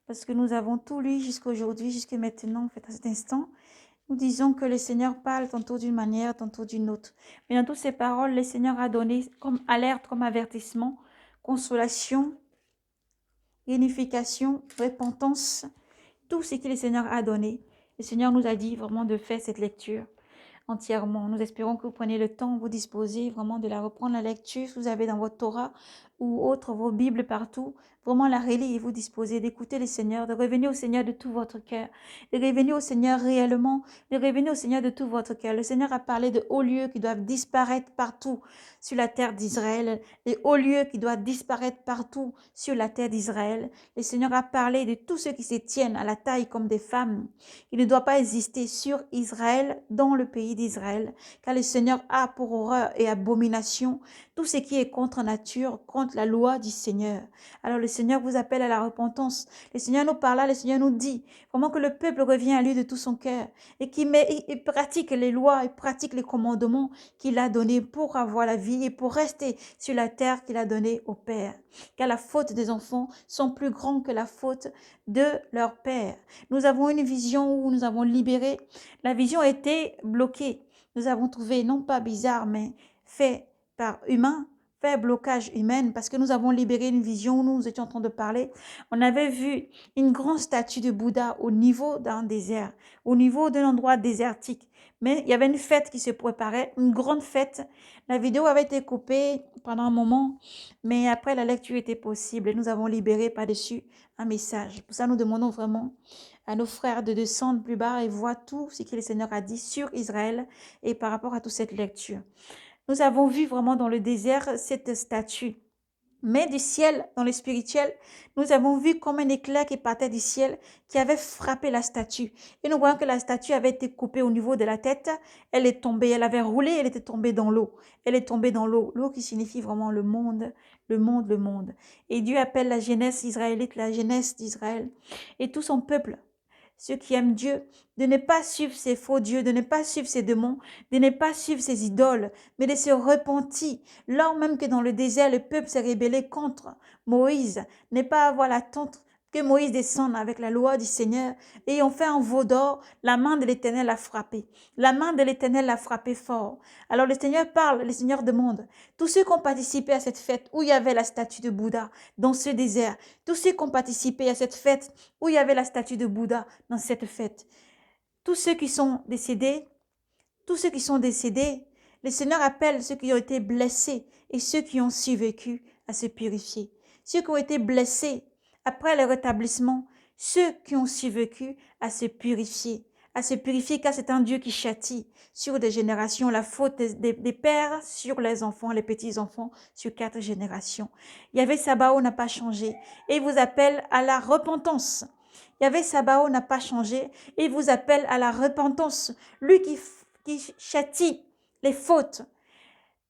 Parce que nous avons tout lu jusqu'à aujourd'hui, jusqu'à maintenant, en fait, à cet instant. Nous disons que le Seigneur parle tantôt d'une manière, tantôt d'une autre. Mais dans toutes ces paroles, le Seigneur a donné comme alerte, comme avertissement, consolation, unification, repentance, tout ce que le Seigneur a donné. Le Seigneur nous a dit vraiment de faire cette lecture entièrement. Nous espérons que vous prenez le temps, vous disposez vraiment de la reprendre, la lecture, si vous avez dans votre Torah ou autre, vos Bibles partout, vraiment la relire et vous disposez d'écouter le Seigneur, de revenir au Seigneur de tout votre cœur, de revenir au Seigneur réellement, de revenir au Seigneur de tout votre cœur. Le Seigneur a parlé de hauts lieux qui doivent disparaître partout sur la terre d'Israël, les hauts lieux qui doivent disparaître partout sur la terre d'Israël. Le Seigneur a parlé de tous ceux qui se tiennent à la taille comme des femmes, qui ne doit pas exister sur Israël, dans le pays d'Israël, car le Seigneur a pour horreur et abomination tout ce qui est contre nature, contre la loi du Seigneur. Alors le Seigneur vous appelle à la repentance. Le Seigneur nous parle là, le Seigneur nous dit vraiment que le peuple revient à lui de tout son cœur et qu'il pratique les lois et pratique les commandements qu'il a donnés pour avoir la vie et pour rester sur la terre qu'il a donnée au Père. Car la faute des enfants sont plus grandes que la faute de leur Père. Nous avons une vision où nous avons libéré. La vision a été bloquée. Nous avons trouvé, non pas bizarre, mais fait par humain, fait blocage humain, parce que nous avons libéré une vision où nous étions en train de parler. On avait vu une grande statue de Bouddha au niveau d'un désert, au niveau d'un endroit désertique. Mais il y avait une fête qui se préparait, une grande fête. La vidéo avait été coupée pendant un moment, mais après la lecture était possible et nous avons libéré par-dessus un message. Pour ça, nous demandons vraiment à nos frères de descendre plus bas et voir tout ce que le Seigneur a dit sur Israël et par rapport à toute cette lecture. Nous avons vu vraiment dans le désert cette statue. Mais du ciel, dans le spirituel, nous avons vu comme un éclair qui partait du ciel, qui avait frappé la statue. Et nous voyons que la statue avait été coupée au niveau de la tête. Elle est tombée, elle avait roulé, elle était tombée dans l'eau. Elle est tombée dans l'eau. L'eau qui signifie vraiment le monde, le monde, le monde. Et Dieu appelle la jeunesse israélite, la jeunesse d'Israël. Et tout son peuple, ceux qui aiment Dieu, de ne pas suivre ces faux dieux, de ne pas suivre ces démons, de ne pas suivre ces idoles, mais de se repentir. Lors même que dans le désert, le peuple s'est rébellé contre Moïse, ne pas avoir l'attente que Moïse descende avec la loi du Seigneur et ont fait un veau d'or, la main de l'Éternel a frappé. La main de l'Éternel a frappé fort. Alors le Seigneur parle, le Seigneur demande, tous ceux qui ont participé à cette fête où il y avait la statue de Bouddha dans ce désert, tous ceux qui ont participé à cette fête où il y avait la statue de Bouddha dans cette fête, tous ceux qui sont décédés, le Seigneur appelle ceux qui ont été blessés et ceux qui ont survécu à se purifier. Ceux qui ont été blessés après le rétablissement, ceux qui ont survécu à se purifier car c'est un Dieu qui châtie sur des générations la faute des pères sur les enfants, les petits-enfants sur 4 générations. Yahvé Sabaoth n'a pas changé et il vous appelle à la repentance. Yahvé Sabaoth n'a pas changé et il vous appelle à la repentance. Lui qui châtie les fautes.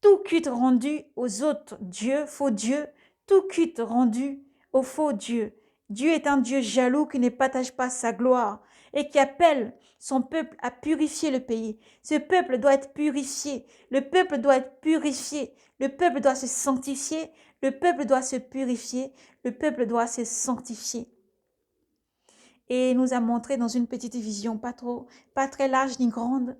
Tout culte rendu aux autres dieux, faux dieux, tout culte rendu aux faux dieux. Dieu est un Dieu jaloux qui ne partage pas sa gloire et qui appelle son peuple à purifier le pays. Ce peuple doit être purifié. Le peuple doit être purifié. Le peuple doit se sanctifier. Le peuple doit se purifier. Le peuple doit se sanctifier. Et nous a montré dans une petite vision, pas très large ni grande,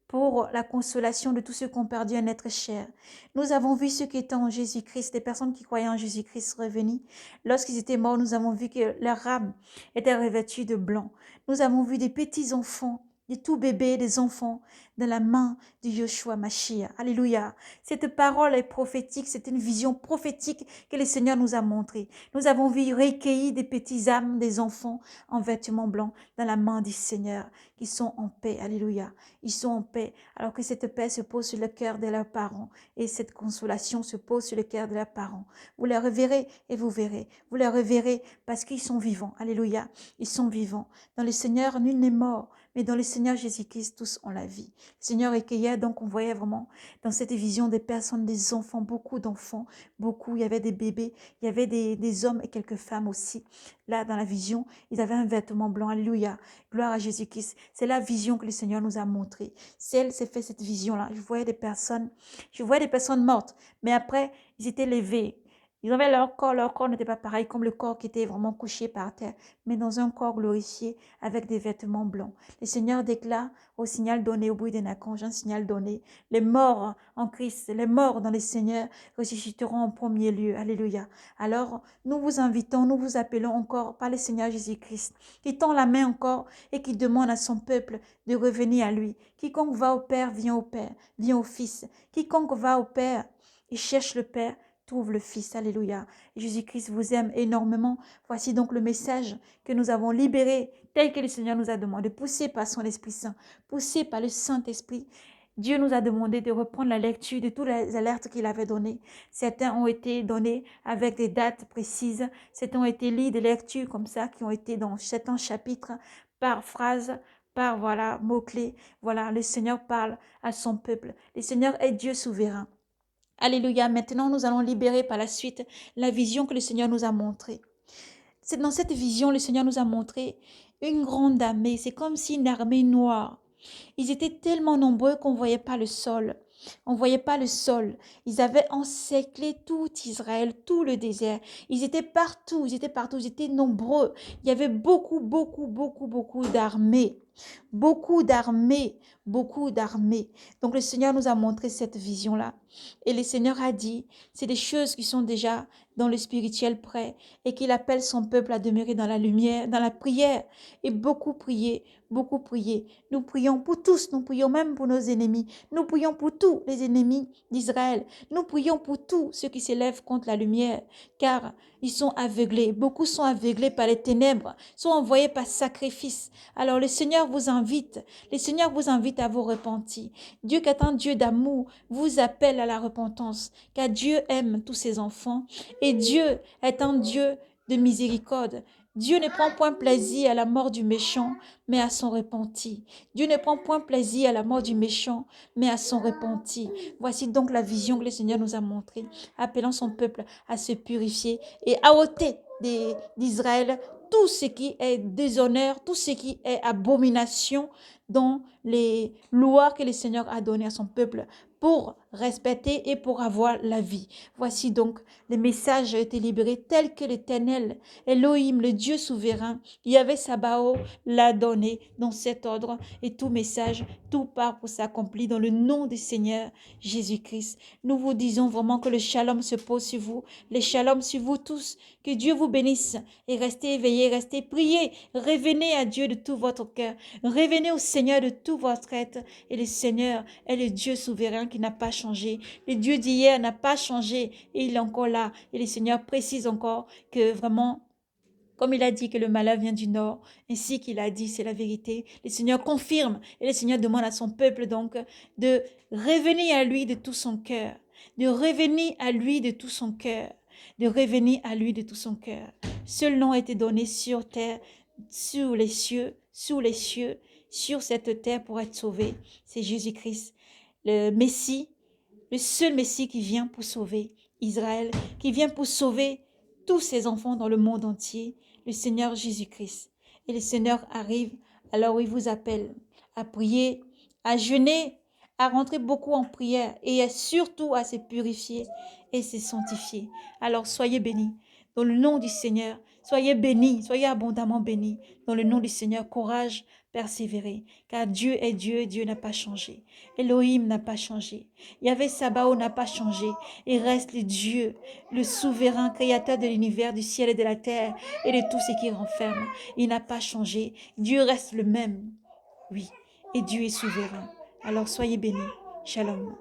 pour la consolation de tous ceux qui ont perdu un être cher. Nous avons vu ceux qui étaient en Jésus-Christ, des personnes qui croyaient en Jésus-Christ revenus. Lorsqu'ils étaient morts, nous avons vu que leur âme était revêtue de blanc. Nous avons vu des petits-enfants de tout bébé, des enfants, dans la main de Yeshua Mashiach. Alléluia. Cette parole est prophétique, c'est une vision prophétique que le Seigneur nous a montrée. Nous avons vu recueillir des petits âmes, des enfants en vêtements blancs dans la main du Seigneur, qui sont en paix. Alléluia. Ils sont en paix, alors que cette paix se pose sur le cœur de leurs parents et cette consolation se pose sur le cœur de leurs parents. Vous les reverrez et vous verrez. Vous les reverrez parce qu'ils sont vivants. Alléluia. Ils sont vivants. Dans le Seigneur, nul n'est mort, mais dans le Seigneur Jésus-Christ, tous ont la vie. Le Seigneur recueillait, donc on voyait vraiment dans cette vision des personnes, des enfants, beaucoup d'enfants, beaucoup. Il y avait des bébés, il y avait des hommes et quelques femmes aussi. Là, dans la vision, ils avaient un vêtement blanc. Alléluia. Gloire à Jésus-Christ. C'est la vision que le Seigneur nous a montrée. Si elle s'est fait cette vision-là, je voyais des personnes mortes, mais après, ils étaient levés. Ils avaient leur corps n'était pas pareil comme le corps qui était vraiment couché par terre, mais dans un corps glorifié avec des vêtements blancs. Le Seigneur déclare au signal donné au bruit d'un archange, un signal donné. Les morts en Christ, les morts dans le Seigneur ressusciteront en premier lieu. Alléluia. Alors, nous vous invitons, nous vous appelons encore par le Seigneur Jésus-Christ, qui tend la main encore et qui demande à son peuple de revenir à lui. Quiconque va au Père, vient au Père, vient au Fils. Quiconque va au Père et cherche le Père, trouve le Fils. Alléluia. Jésus-Christ vous aime énormément. Voici donc le message que nous avons libéré, tel que le Seigneur nous a demandé, poussé par son Esprit Saint, poussé par le Saint-Esprit. Dieu nous a demandé de reprendre la lecture de toutes les alertes qu'il avait données. Certains ont été donnés avec des dates précises. Certains ont été lits de lectures comme ça, qui ont été dans certains chapitres, par phrase, par voilà, mots-clés. Voilà, le Seigneur parle à son peuple. Le Seigneur est Dieu souverain. Alléluia. Maintenant, nous allons libérer par la suite la vision que le Seigneur nous a montrée. C'est dans cette vision, le Seigneur nous a montré une grande armée. C'est comme si une armée noire. Ils étaient tellement nombreux qu'on ne voyait pas le sol. On ne voyait pas le sol. Ils avaient encerclé tout Israël, tout le désert. Ils étaient partout, ils étaient nombreux. Il y avait beaucoup, beaucoup, beaucoup, beaucoup d'armées. Beaucoup d'armées, beaucoup d'armées. Donc le Seigneur nous a montré cette vision-là. Et le Seigneur a dit, c'est des choses qui sont déjà dans le spirituel prêt et qu'il appelle son peuple à demeurer dans la lumière, dans la prière et beaucoup prier, beaucoup prier. Nous prions pour tous, nous prions même pour nos ennemis. Nous prions pour tous les ennemis d'Israël. Nous prions pour tous ceux qui s'élèvent contre la lumière, car ils sont aveuglés. Beaucoup sont aveuglés par les ténèbres, sont envoyés par sacrifice. Alors le Seigneur vous invite à vous repentir. Dieu qui est un Dieu d'amour vous appelle à la repentance, car Dieu aime tous ses enfants et Dieu est un Dieu de miséricorde. Dieu ne prend point plaisir à la mort du méchant, mais à son repenti. Dieu ne prend point plaisir à la mort du méchant, mais à son repenti. Voici donc la vision que le Seigneur nous a montrée, appelant son peuple à se purifier et à ôter d'Israël tout ce qui est déshonneur, tout ce qui est abomination dans les lois que le Seigneur a données à son peuple pour respecter et pour avoir la vie. Voici donc le message a été libéré tel que l'Éternel, Elohim, le Dieu souverain, Yahvé Sabaoth l'a donné dans cet ordre et tout message, tout part pour s'accomplir dans le nom du Seigneur Jésus-Christ. Nous vous disons vraiment que le shalom se pose sur vous, le shalom sur vous tous, que Dieu vous bénisse et restez éveillés, restez priés, revenez à Dieu de tout votre cœur, revenez au Seigneur de tout votre être et le Seigneur est le Dieu souverain qui n'a pas changé. Le Dieu d'hier n'a pas changé et il est encore là. Et le Seigneur précise encore que vraiment, comme il a dit que le malheur vient du nord, ainsi qu'il a dit, c'est la vérité. Le Seigneur confirme et le Seigneur demande à son peuple donc de revenir à lui de tout son cœur, de revenir à lui de tout son cœur, de revenir à lui de tout son cœur. Seul nom a été donné sur terre, sur les cieux, sur cette terre pour être sauvé. C'est Jésus-Christ, le Messie, le seul Messie qui vient pour sauver Israël, qui vient pour sauver tous ses enfants dans le monde entier, le Seigneur Jésus-Christ. Et le Seigneur arrive alors il vous appelle à prier, à jeûner, à rentrer beaucoup en prière et surtout à se purifier et se sanctifier. Alors soyez bénis dans le nom du Seigneur. Soyez bénis, soyez abondamment bénis dans le nom du Seigneur. Courage, persévérez, car Dieu est Dieu et Dieu n'a pas changé. Elohim n'a pas changé. Yahvé Sabaoth n'a pas changé. Il reste le Dieu, le souverain créateur de l'univers, du ciel et de la terre et de tout ce qui renferme. Il n'a pas changé. Dieu reste le même. Oui. et Dieu est souverain. Alors soyez bénis. Shalom.